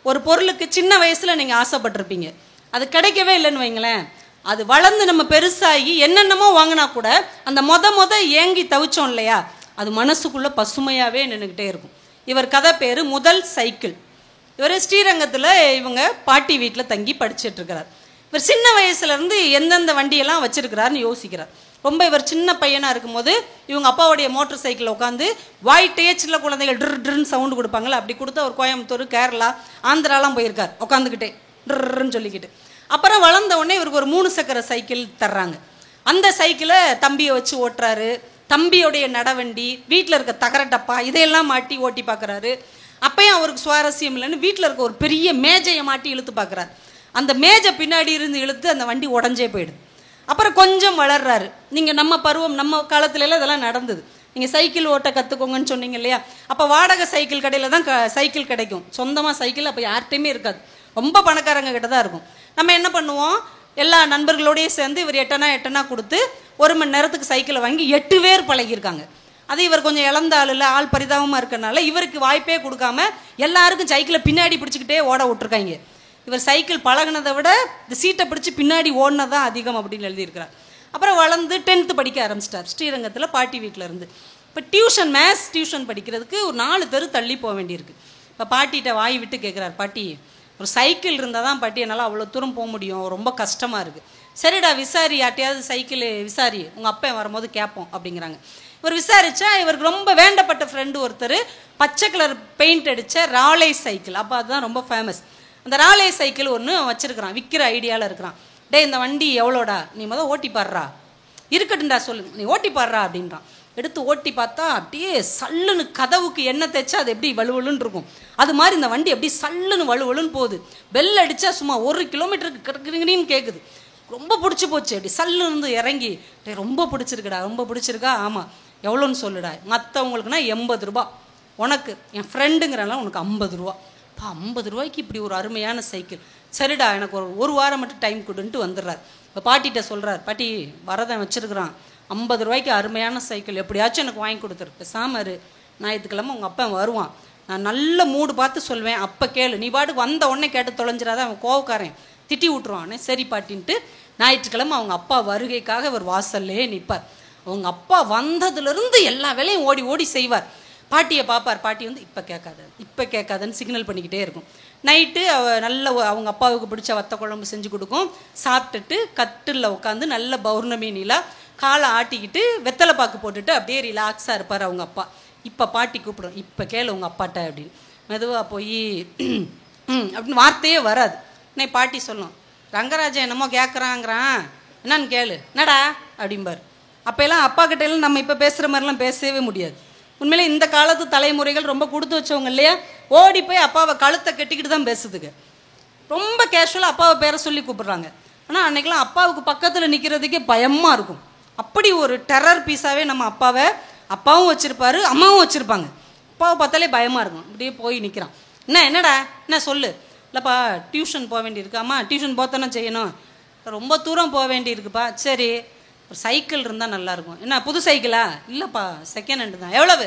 ஒரு பொருளுக்கு சின்ன வயசில் நீங்கள் ஆசைப்பட்டிருப்பீங்க, அது கிடைக்கவே இல்லைன்னு வைங்களேன், அது வளர்ந்து நம்ம பெருசாகி என்னென்னமோ வாங்கினா கூட அந்த மொத ஏங்கி தவிச்சோம் இல்லையா, அது மனசுக்குள்ளே பசுமையாகவே நின்றுக்கிட்டே இருக்கும். இவர் கதை பேர் முதல் சைக்கிள். இவர் ஸ்ரீரங்கத்தில் இவங்க பாட்டி வீட்டில் தங்கி படிச்சுட்டு இருக்கிறார். இவர் சின்ன வயசுலேருந்து எந்தெந்த வண்டியெல்லாம் வச்சிருக்கிறாருன்னு யோசிக்கிறார். ரொம்ப இவர் சின்ன பையனாக இருக்கும்போது இவங்க அப்பாவுடைய மோட்டர் சைக்கிளில் உட்காந்து வாய் டேச்சில் குழந்தைகள் ட்ருன்னு சவுண்டு கொடுப்பாங்களே, அப்படி கொடுத்து அவர் கோயம்புத்தூர், கேரளா, ஆந்திராலாம் போயிருக்கார் உட்காந்துக்கிட்டே ட்ருன்னு சொல்லிக்கிட்டு. அப்புறம் வளர்ந்த உடனே இவருக்கு ஒரு 3 சக்கர சைக்கிள் தர்றாங்க. அந்த சைக்கிளை தம்பியை வச்சு ஓட்டுறாரு. தம்பியோடைய நடவண்டி, வீட்டில் இருக்க தகர டப்பா இதையெல்லாம் மாட்டி ஓட்டி பார்க்குறாரு. அப்பயும் அவருக்கு சுவாரஸ்யம் இல்லைன்னு வீட்டில் இருக்க ஒரு பெரிய மேஜையை மாட்டி இழுத்து பார்க்குறாரு. அந்த மேஜை பின்னாடி இருந்து இழுத்து அந்த வண்டி உடஞ்சே போயிடுது. அப்புறம் கொஞ்சம் வளர்றாரு. நீங்கள் நம்ம பருவம், நம்ம காலத்துலலாம் இதெல்லாம் நடந்தது. நீங்கள் சைக்கிள் ஓட்ட கற்றுக்கோங்கன்னு சொன்னீங்க இல்லையா, அப்போ வாடகை சைக்கிள் கடையில் தான் சைக்கிள் கிடைக்கும். சொந்தமாக சைக்கிள் அப்போ யார்கிட்டையுமே இருக்காது, ரொம்ப பணக்காரங்க கிட்ட தான் இருக்கும். நம்ம என்ன பண்ணுவோம், எல்லா நண்பர்களோடையும் சேர்ந்து இவர் எட்டனா கொடுத்து 1 மணி நேரத்துக்கு சைக்கிளை வாங்கி 8 பேர் பழகியிருக்காங்க. அது இவர் கொஞ்சம் இழந்த ஆள் இல்லை, ஆள் பரிதாபமாக இருக்கிறனால இவருக்கு வாய்ப்பே கொடுக்காம எல்லாருக்கும் சைக்கிளை பின்னாடி பிடிச்சிக்கிட்டே ஓட விட்டுருக்காங்க. இவர் சைக்கிள் பழகினதை விட இந்த சீட்டை பிடிச்சி பின்னாடி ஓடினதான் அதிகம் அப்படின்னு எழுதியிருக்கிறார். அப்புறம் வளர்ந்து 10th படிக்க ஆரம்பிச்சிட்டார் ஸ்ரீரங்கத்தில் பாட்டி வீட்டில் இருந்து. இப்போ மேத்ஸ் டியூஷன் படிக்கிறதுக்கு ஒரு 4 தெரு தள்ளி போக வேண்டியிருக்கு. இப்போ பாட்டிகிட்ட வாய் விட்டு கேட்குறாரு, பாட்டி ஒரு சைக்கிள் இருந்தால் தான் பாட்டி என்னால் அவ்வளோ தூரம் போக முடியும், ரொம்ப கஷ்டமாக இருக்குது. சரிடா விசாரி, யார்ட்டையாவது சைக்கிள் விசாரி, உங்கள் அப்பா வரும்போது கேட்போம் அப்படிங்கிறாங்க. இவர் விசாரித்தா இவருக்கு ரொம்ப வேண்டப்பட்ட ஃப்ரெண்டு ஒருத்தர் பச்சை கலர் பெயிண்ட் அடித்த ராலே சைக்கிள், அப்போ அதுதான் ரொம்ப ஃபேமஸ். அந்த ராலே சைக்கிள் ஒன்று வச்சுருக்கிறான், விற்கிற ஐடியாவில் இருக்கிறான். டே இந்த வண்டி எவ்வளோடா, நீ ஓட்டி பாடுறா, இருக்கட்டும்டா சொல்லுங்க, நீ ஓட்டி பாடுறா அப்படின்றான். எடுத்து ஓட்டி பார்த்தா அப்படியே சல்லுன்னு கதவுக்கு எண்ணெய் தேய்ச்சா அது எப்படி வலுவலுன்னு இருக்கும், அது மாதிரி இந்த வண்டி எப்படி சல்லுன்னு வலுவலுன்னு போகுது. பெல் அடித்தா சும்மா 1 கிலோமீட்டருக்கு கிடக்குன்னு கேட்குது. ரொம்ப பிடிச்சி போச்சு. அப்படி சல்லுன்னு இறங்கி, டே ரொம்ப பிடிச்சிருக்குடா, ரொம்ப பிடிச்சிருக்கா, ஆமாம் எவ்வளோன்னு சொல்லுடா, மற்றவங்களுக்குனா 80 ரூபா, உனக்கு என் ஃப்ரெண்டுங்கிறனால உனக்கு 50 ரூபா. 50 ரூபாய்க்கு இப்படி ஒரு அருமையான சைக்கிள், சரிடா எனக்கு ஒரு வாரம் மட்டும் டைம் கொடுன்ட்டு வந்துடுறார். இப்போ பாட்டிகிட்ட சொல்கிறார், பாட்டி வரதன் வச்சுருக்குறான் 50 ரூபாய்க்கு அருமையான சைக்கிள், எப்படியாச்சும் எனக்கு வாங்கி கொடுத்துரு, பேசாமரு ஞாயிற்றுக்கிழமை உங்கள் அப்பா வருவான், நான் நல்ல மூடு பார்த்து சொல்வேன், அப்போ கேளு, நீ பாட்டுக்கு வந்த உடனே கேட்டு தொலைஞ்சிடாத, அவன் கோவக்காரன் திட்டி விட்டுருவானே. சரி பாட்டின்ட்டு ஞாயிற்றுக்கிழமை அவங்க அப்பா வருகைக்காக அவர் வாசல்லே நிற்பார். அவங்க அப்பா வந்ததுலேருந்து எல்லா வேலையும் ஓடி ஓடி செய்வார். பாட்டியை பார்ப்பார். பாட்டி இப்போ கேட்காதுன்னு சிக்னல் பண்ணிக்கிட்டே இருக்கும். நைட்டு நல்ல அவங்க அப்பாவுக்கு பிடிச்ச வத்த குழம்பு செஞ்சு கொடுக்கும். சாப்பிட்டுட்டு கட்டிலில் உட்காந்து நல்ல பௌர்ணமி நிலா காலை ஆட்டிக்கிட்டு வெத்தலை பாக்கு போட்டுட்டு அப்படியே ரிலாக்ஸாக இருப்பார் அவங்க அப்பா. இப்போ பாட்டி கூப்பிடும், இப்போ கேளு உங்கள் அப்பாட்ட அப்படின்னு. மெதுவாக போய் அப்படின்னு வார்த்தையே வராது. இன்னைக்கு பாட்டி சொல்லும், ரங்கராஜன் என்னமோ கேட்குறாங்கிறான், என்னன்னு கேளு, என்னடா அப்படிம்பார். அப்போல்லாம் அப்பா கிட்டேலாம் நம்ம இப்போ பேசுகிற மாதிரிலாம் பேசவே முடியாது. உண்மையிலே இந்த காலத்து தலைமுறைகள் ரொம்ப கொடுத்து வச்சவங்க இல்லையா, ஓடி போய் அப்பாவை கழுத்தை கட்டிக்கிட்டு தான் பேசுதுங்க. ரொம்ப கேஷுவலாக அப்பாவை பேரை சொல்லி கூப்பிட்றாங்க. ஆனால் அன்றைக்கெலாம் அப்பாவுக்கு பக்கத்தில் நிற்கிறதுக்கே பயமாக இருக்கும். அப்படி ஒரு டெரர் பீஸாகவே நம்ம அப்பாவை, அப்பாவும் வச்சுருப்பாரு அம்மாவும் வச்சுருப்பாங்க. அப்பாவை பார்த்தாலே பயமாக இருக்கும். அப்படியே போய் நிற்கிறான். என்னடா என்ன சொல்லு. இல்லைப்பா டியூஷன் போக வேண்டியிருக்கு. அம்மா டியூஷன் போத்தானே செய்யணும், ரொம்ப தூரம் போக வேண்டியிருக்குப்பா. சரி ஒரு சைக்கிள் இருந்தால் நல்லாயிருக்கும். என்ன புது சைக்கிளா? இல்லைப்பா செகண்ட் ஹேண்டு தான். எவ்வளவு?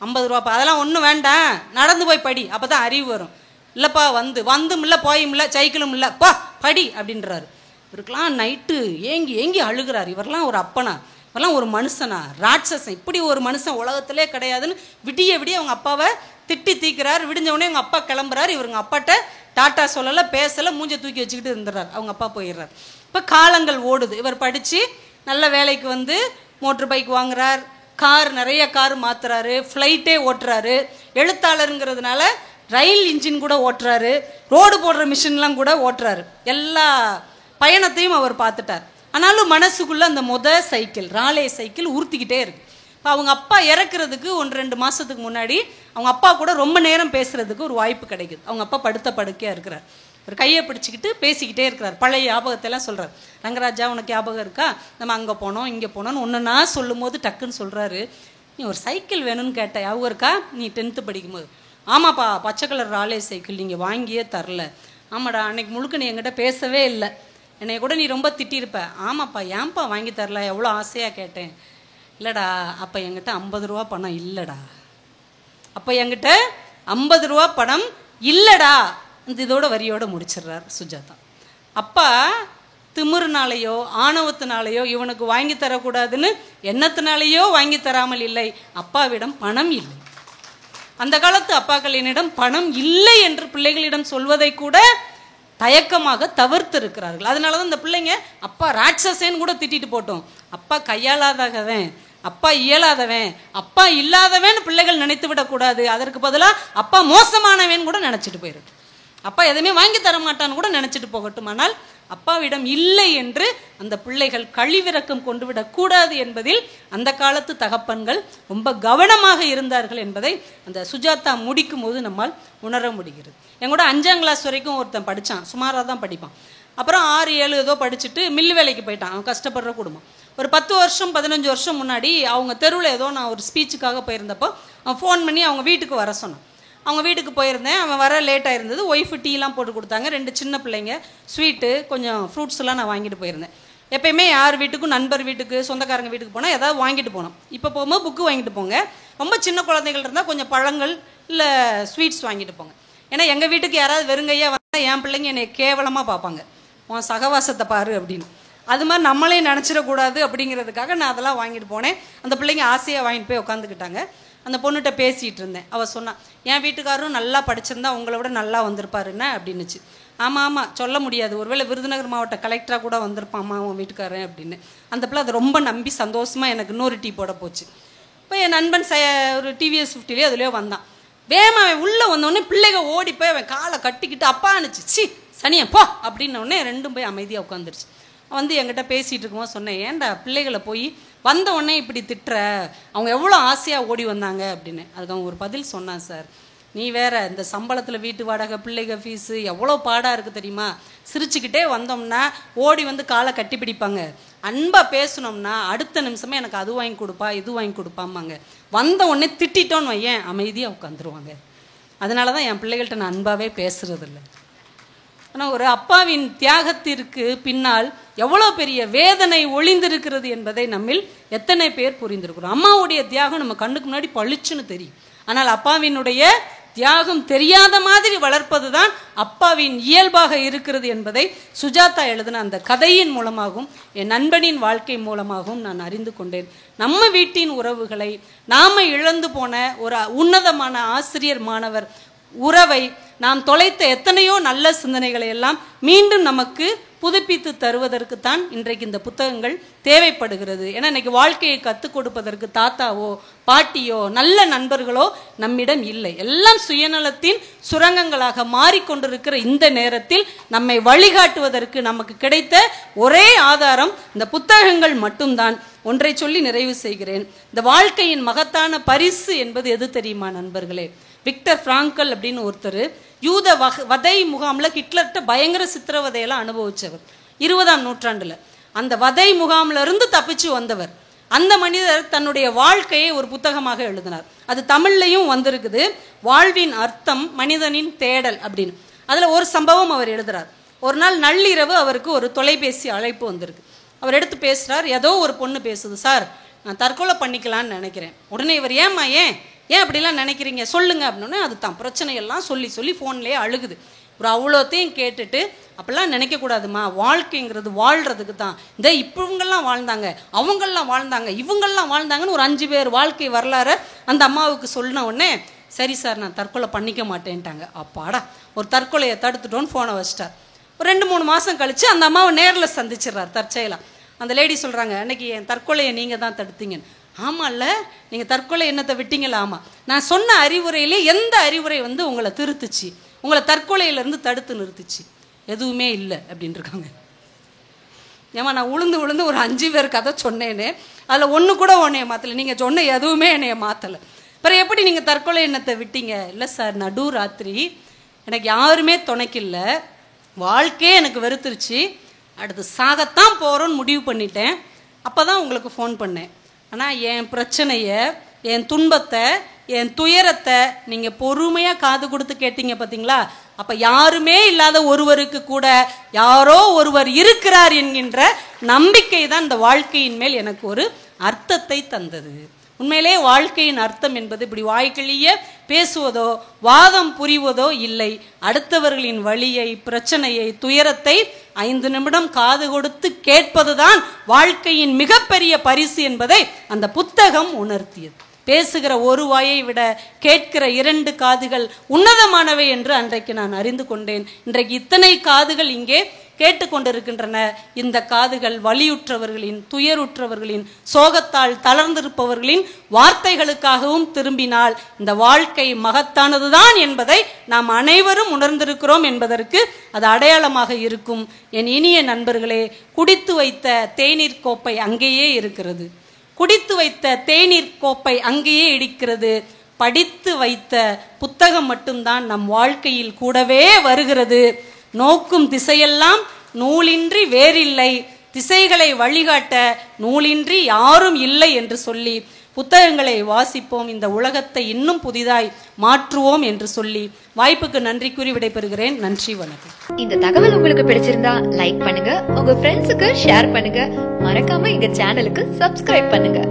50 ரூபாப்பா. அதெல்லாம் ஒன்றும் வேண்டாம், நடந்து போய் படி, அப்போ தான் அறிவு வரும். இல்லைப்பா வந்தும் இல்லை போயும் இல்லை சைக்கிளும் இல்லை, பா படி அப்படின்றாரு. இவருக்கெல்லாம் நைட்டு ஏங்கி ஏங்கி அழுகிறார். இவரெல்லாம் ஒரு அப்பனா, இவரெல்லாம் ஒரு மனுஷனா, ராட்சசன், இப்படி ஒரு மனுஷன் உலகத்திலே கிடையாதுன்னு விடிய விடிய அவங்க அப்பாவை திட்டி தீக்கிறார். விடிஞ்சவொடனே அவங்க அப்பா கிளம்புறாரு. இவருங்க அப்பாட்ட டாட்டா சொல்லலை, பேசலை, மூஞ்சை தூக்கி வச்சுக்கிட்டு இருந்துடுறார். அவங்க அப்பா போயிடுறார். இப்போ காலங்கள் ஓடுது. இவர் படித்து நல்ல வேலைக்கு வந்து மோட்ரு பைக் வாங்குறார், நிறைய கார் மாற்றுறாரு, ஃப்ளைட்டே ஓட்டுறாரு. எழுத்தாளருங்கிறதுனால ரயில் இன்ஜின் கூட ஓட்டுறாரு, ரோடு போடுற மிஷின்லாம் கூட ஓட்டுறாரு. எல்லா பயணத்தையும் அவர் பார்த்துட்டார். ஆனாலும் மனசுக்குள்ளே அந்த சைக்கிள் ராலே சைக்கிள் உறுத்திக்கிட்டே இருக்கு. இப்போ அவங்க அப்பா இறக்குறதுக்கு 1-2 மாதத்துக்கு முன்னாடி அவங்க அப்பா கூட ரொம்ப நேரம் பேசுகிறதுக்கு ஒரு வாய்ப்பு கிடைக்குது. அவங்க அப்பா படுக்கையாக இருக்கிறார். ஒரு கையை பிடிச்சிக்கிட்டு பேசிக்கிட்டே இருக்கிறார். பழைய ஞாபகத்தெல்லாம் சொல்கிறார். ரங்கராஜா உனக்கு ஞாபகம் இருக்கா, நம்ம அங்கே போனோம் இங்கே போனோன்னு ஒன்றுனா சொல்லும் போது டக்குன்னு சொல்கிறாரு, நீ ஒரு சைக்கிள் வேணும்னு கேட்ட ஞாபகம் இருக்கா நீ 10th படிக்கும்போது? ஆமாப்பா, பச்சை கலர் ராலே சைக்கிள் நீங்கள் வாங்கியே தரல. ஆமாடா, அன்னைக்கு முழுக்க நீ என்கிட்ட பேசவே இல்லை, என்னை கூட நீ ரொம்ப திட்டிருப்ப. ஆமாப்பா, ஏன்ப்பா வாங்கி தரல, எவ்வளோ ஆசையாக கேட்டேன். இல்லைடா, அப்போ என்கிட்ட 50 ரூபா பணம் இல்லைடா, அப்போ என்கிட்ட 50 ரூபா பணம் இல்லைடா. அந்த இதோட வரியோட முடிச்சிடுறார் சுஜாதா. அப்பா திமிருனாலேயோ ஆணவத்தினாலேயோ இவனுக்கு வாங்கி தரக்கூடாதுன்னு எண்ணத்தினாலேயோ வாங்கி தராமல் இல்லை, அப்பாவிடம் பணம் இல்லை. அந்த காலத்து அப்பாக்களினிடம் பணம் இல்லை என்று பிள்ளைகளிடம் சொல்வதை கூட தயக்கமாக தவிர்த்து இருக்கிறார்கள். அதனாலதான் இந்த பிள்ளைங்க அப்பா ராட்சசேன்னு கூட திட்டிட்டு போட்டோம், அப்பா கையாளாதவன், அப்பா இயலாதவன், அப்பா இல்லாதவன் பிள்ளைகள் நினைத்து விடக்கூடாது. அதற்கு பதிலாக அப்பா மோசமானவன் கூட நினைச்சிட்டு போயிருக்கு, அப்பா எதுவுமே வாங்கி தர மாட்டான்னு கூட நினைச்சிட்டு போகட்டும். ஆனால் அப்பாவிடம் இல்லை என்று அந்த பிள்ளைகள் கழிவிறக்கம் கொண்டு விடக்கூடாது என்பதில் அந்த காலத்து தகப்பன்கள் ரொம்ப கவனமாக இருந்தார்கள் என்பதை அந்த சுஜாதா முடிக்கும் போது நம்மால் உணர முடிகிறது. என் கூட 5ஆம் கிளாஸ் வரைக்கும் ஒருத்தன் படித்தான், சுமாராக தான் படிப்பான். அப்புறம் 6, 7 ஏதோ படிச்சுட்டு மில்லு வேலைக்கு போயிட்டான். அவன் கஷ்டப்படுற குடும்பம். ஒரு 10 வருஷம் 15 வருஷம் முன்னாடி அவங்க தெருவில் ஏதோ நான் ஒரு ஸ்பீச்சுக்காக போயிருந்தப்போ அவன் ஃபோன் பண்ணி அவங்க வீட்டுக்கு வர சொன்னான். அவங்க வீட்டுக்கு போயிருந்தேன், அவன் வர லேட்டாக இருந்தது. ஒய்ஃபு டீலாம் போட்டு கொடுத்தாங்க, 2 சின்ன பிள்ளைங்க, ஸ்வீட்டு, கொஞ்சம் ஃப்ரூட்ஸ்லாம் நான் வாங்கிட்டு போயிருந்தேன். எப்பயுமே யார் வீட்டுக்கும், நண்பர் வீட்டுக்கு, சொந்தக்காரங்க வீட்டுக்கு போனால் ஏதாவது வாங்கிட்டு போனோம். இப்போ போகும்போது புக்கு வாங்கிட்டு போங்க, ரொம்ப சின்ன குழந்தைகள் இருந்தால் கொஞ்சம் பழங்கள் இல்லை ஸ்வீட்ஸ் வாங்கிட்டு போங்க. ஏன்னா எங்கள் வீட்டுக்கு யாராவது வெறுங்கையாக வந்தால் என் பிள்ளைங்க என்னை கேவலமாக பார்ப்பாங்க, உன் சகவாசத்தை பாரு அப்படின்னு. அது மாதிரி நம்மளே நினச்சிடக்கூடாது அப்படிங்கிறதுக்காக நான் அதெல்லாம் வாங்கிட்டு போனேன். அந்த பிள்ளைங்க ஆசையாக வாங்கிட்டு போய் உட்காந்துக்கிட்டாங்க. அந்த பொண்ணுகிட்ட பேசிகிட்டு இருந்தேன். அவள் சொன்னான், என் வீட்டுக்காரரும் நல்லா படிச்சிருந்தா உங்களை விட நல்லா வந்திருப்பாருன்னு அப்படின்னுச்சு. ஆமாம் ஆமாம், சொல்ல முடியாது, ஒருவேளை விருதுநகர் மாவட்ட கலெக்டராக கூட வந்திருப்பாம்மா உன் வீட்டுக்காரன் அப்படின்னு. அந்த பிள்ளை அதை ரொம்ப நம்பி சந்தோஷமாக எனக்கு இன்னொரு டீ போட போச்சு. இப்போ என் நண்பன் ஒரு டிவிஎஸ் 50 அதுலேயோ வந்தான். வேமா அவன் உள்ளே வந்தோடனே பிள்ளைங்க ஓடி போய் அவன் காலை கட்டிக்கிட்டு அப்பா அனுச்சு, சி சனியா போ அப்படின்னோடனே ரெண்டும் போய் அமைதியாக உட்காந்துருச்சு. வந்து என்கிட்ட பேசிகிட்டு இருக்கும்போது சொன்னேன், ஏன்டா பிள்ளைகளை போய் வந்த உடனே இப்படி திட்டுற, அவங்க எவ்வளோ ஆசையாக ஓடி வந்தாங்க அப்படின்னு. அதுக்கு அவன் ஒரு பதில் சொன்னான், சார் நீ வேற, இந்த சம்பளத்தில் வீட்டு வாடகை, பிள்ளைங்க ஃபீஸு எவ்வளோ பாடாக இருக்குது தெரியுமா, சிரிச்சுக்கிட்டே வந்தோம்னா ஓடி வந்து காலை கட்டி பிடிப்பாங்க, அன்பாக பேசணும்னா அடுத்த நிமிஷமே எனக்கு அது வாங்கி கொடுப்பா இது வாங்கி கொடுப்பாம்பாங்க, வந்த உடனே திட்டோன்னு வையேன் அமைதியாக உட்காந்துருவாங்க. அதனால தான் என் பிள்ளைகள்கிட்ட நான் அன்பாகவே பேசுறதில்லை. ஆனால் ஒரு அப்பாவின் தியாகத்திற்கு பின்னால் எவ்வளோ பெரிய வேதனை ஒளிந்திருக்கிறது என்பதை நம்மில் எத்தனை பேர் புரிந்திருக்கிறோம். அம்மாவுடைய தியாகம் நம்ம கண்ணுக்கு முன்னாடி பளிச்சுன்னு தெரியும், ஆனால் அப்பாவினுடைய தியாகம் தெரியாத மாதிரி வளர்ப்பது தான் அப்பாவின் இயல்பாக இருக்கிறது என்பதை சுஜாதா எழுதின அந்த கதையின் மூலமாகவும் என் நண்பனின் வாழ்க்கை மூலமாகவும் நான் அறிந்து கொண்டேன். நம்ம வீட்டின் உறவுகளை நாம் இழந்து போன ஒரு உன்னதமான ஆசிரியர் மாணவர் உறவை நாம் தொலைத்த எத்தனையோ நல்ல சிந்தனைகளை எல்லாம் மீண்டும் நமக்கு புதுப்பித்து தருவதற்குத்தான் இன்றைக்கு இந்த புத்தகங்கள் தேவைப்படுகிறது. ஏன்னா இன்னைக்கு வாழ்க்கையை கற்றுக் கொடுப்பதற்கு தாத்தாவோ பாட்டியோ நல்ல நண்பர்களோ நம்மிடம் இல்லை. எல்லாம் சுயநலத்தின் சுரங்கங்களாக மாறிக்கொண்டிருக்கிற இந்த நேரத்தில் நம்மை வழிகாட்டுவதற்கு நமக்கு கிடைத்த ஒரே ஆதாரம் இந்த புத்தகங்கள் மட்டும்தான். ஒன்றை சொல்லி நிறைவு செய்கிறேன். இந்த வாழ்க்கையின் மகத்தான பரிசு என்பது எது தெரியுமா நண்பர்களே? விக்டர் பிராங்கல் அப்படின்னு ஒருத்தர் யூத வதை முகாமில் ஹிட்லர்கிட்ட பயங்கர சித்திரவதையெல்லாம் அனுபவிச்சவர் 20ஆம் நூற்றாண்டில். அந்த வதை முகாமில் இருந்து தப்பிச்சு வந்தவர். அந்த மனிதர் தன்னுடைய வாழ்க்கையை ஒரு புத்தகமாக எழுதினார். அது தமிழ்லையும் வந்திருக்குது, வாழ்வின் அர்த்தம் மனிதனின் தேடல் அப்படின்னு. அதில் ஒரு சம்பவம் அவர் எழுதுறார். ஒரு நாள் நள்ளிரவு அவருக்கு ஒரு தொலைபேசி அழைப்பு வந்திருக்கு. அவர் எடுத்து பேசுகிறார். ஏதோ ஒரு பொண்ணு பேசுது, சார் நான் தற்கொலை பண்ணிக்கலான்னு நினைக்கிறேன். உடனே இவர் ஏம்மா ஏன் அப்படிலாம் நினைக்கிறீங்க சொல்லுங்க அப்படின்னே அது தான் பிரச்சனையெல்லாம் சொல்லி சொல்லி ஃபோன்லேயே அழுகுது. ஒரு அவ்வளோத்தையும் கேட்டுட்டு அப்படிலாம் நினைக்கக்கூடாதுமா, வாழ்க்கைங்கிறது வாழ்கிறதுக்கு தான். இந்த இப்பவங்கெல்லாம் வாழ்ந்தாங்க, அவங்கெல்லாம் வாழ்ந்தாங்க, இவங்கெல்லாம் வாழ்ந்தாங்கன்னு ஒரு 5 பேர் வாழ்க்கை வரலாறு அந்த அம்மாவுக்கு சொன்ன உடனே சரி சார் நான் தற்கொலை பண்ணிக்க மாட்டேன்ட்டாங்க. அப்பாடா ஒரு தற்கொலையை தடுத்துட்டோன்னு ஃபோனை வச்சிட்டார். ஒரு 2-3 மாதம் கழித்து அந்த அம்மாவை நேரில் சந்திச்சிடறார் தற்செயலாக. அந்த லேடி சொல்கிறாங்க, அன்னைக்கு என் தற்கொலையை நீங்கள் தான் தடுத்தீங்கன்னு. ஆமாம்ல, நீங்கள் தற்கொலை எண்ணத்தை விட்டீங்களா? ஆமாம். நான் சொன்ன அறிவுரையிலே எந்த அறிவுரை வந்து உங்களை திருத்துச்சு, உங்களை தற்கொலையிலேருந்து தடுத்து நிறுத்துச்சு? எதுவுமே இல்லை அப்படின்னு இருக்காங்க. ஏமா நான் உளுந்து ஒரு 5 பேர் கதை சொன்னேன்னு அதில் ஒன்று கூட உன்னைய மாற்றலை, நீங்கள் சொன்ன எதுவுமே என்னைய மாற்றலை. அப்புறம் எப்படி நீங்கள் தற்கொலை எண்ணத்தை விட்டீங்க? இல்லை சார் நடு ராத்திரி எனக்கு யாருமே துணைக்கில்லை, வாழ்க்கையே எனக்கு வெறுத்துருச்சு, அடுத்து சாகத்தான் போகிறோன்னு முடிவு பண்ணிட்டேன். அப்போ தான் உங்களுக்கு ஃபோன் பண்ணேன். ஆனால் என் பிரச்சனையை, என் துன்பத்தை, என் துயரத்தை நீங்கள் பொறுமையாக காது கொடுத்து கேட்டீங்க பார்த்தீங்களா? அப்போ யாருமே இல்லாத ஒருவருக்கு கூட யாரோ ஒருவர் இருக்கிறார் என்கின்ற நம்பிக்கை தான் இந்த வாழ்க்கையின் மேல் எனக்கு ஒரு அர்த்தத்தை தந்தது. உண்மையிலே வாழ்க்கையின் அர்த்தம் என்பது இப்படி வாய்க்கிழிய பேசுவதோ வாதம் புரிவதோ இல்லை. அடுத்தவர்களின் வலியை, பிரச்சனையை, துயரத்தை 5 நிமிடம் காது கொடுத்து கேட்பதுதான் வாழ்க்கையின் மிகப்பெரிய பரிசு என்பதை அந்த புத்தகம் உணர்த்தியது. பேசுகிற ஒரு வாயை விட கேட்கிற 2 காதுகள் உன்னதமானவை என்று அன்றைக்கு நான் அறிந்து கொண்டேன். இன்றைக்கு இத்தனை காதுகள் இங்கே கேட்டுக்கொண்டிருக்கின்றன. இந்த காதுகள் வலியுற்றவர்களின், துயருற்றவர்களின், சோகத்தால் தளர்ந்திருப்பவர்களின் வார்த்தைகளுக்காகவும் திரும்பினால் இந்த வாழ்க்கை மகத்தானதுதான் என்பதை நாம் அனைவரும் உணர்ந்திருக்கிறோம் என்பதற்கு அது அடையாளமாக இருக்கும். என் இனிய நண்பர்களே, குடித்து வைத்த தேநீர் கோப்பை அங்கேயே இருக்கிறது. குடித்து வைத்த தேநீர் கோப்பை அங்கேயே இடிக்கிறது. படித்து வைத்த புத்தகம் மட்டும்தான் நம் வாழ்க்கையில் கூடவே வருகிறது. நோக்கும் திசையெல்லாம் நூலின்றி வேறில்லை, திசைகளை வழிகாட்ட நூலின்றி யாரும் இல்லை என்று சொல்லி புத்தகங்களை வாசிப்போம், இந்த உலகத்தை இன்னும் புதிதாய் மாற்றுவோம் என்று சொல்லி வாய்ப்புக்கு நன்றி கூறி விடைபெறுகிறேன். நன்றி, வணக்கம். இந்த தகவல் உங்களுக்கு பிடிச்சிருந்தா லைக் பண்ணுங்க, உங்க ஃப்ரெண்ட்ஸுக்கு ஷேர் பண்ணுங்க, மறக்காம எங்க சேனலுக்கு சப்ஸ்கிரைப் பண்ணுங்க.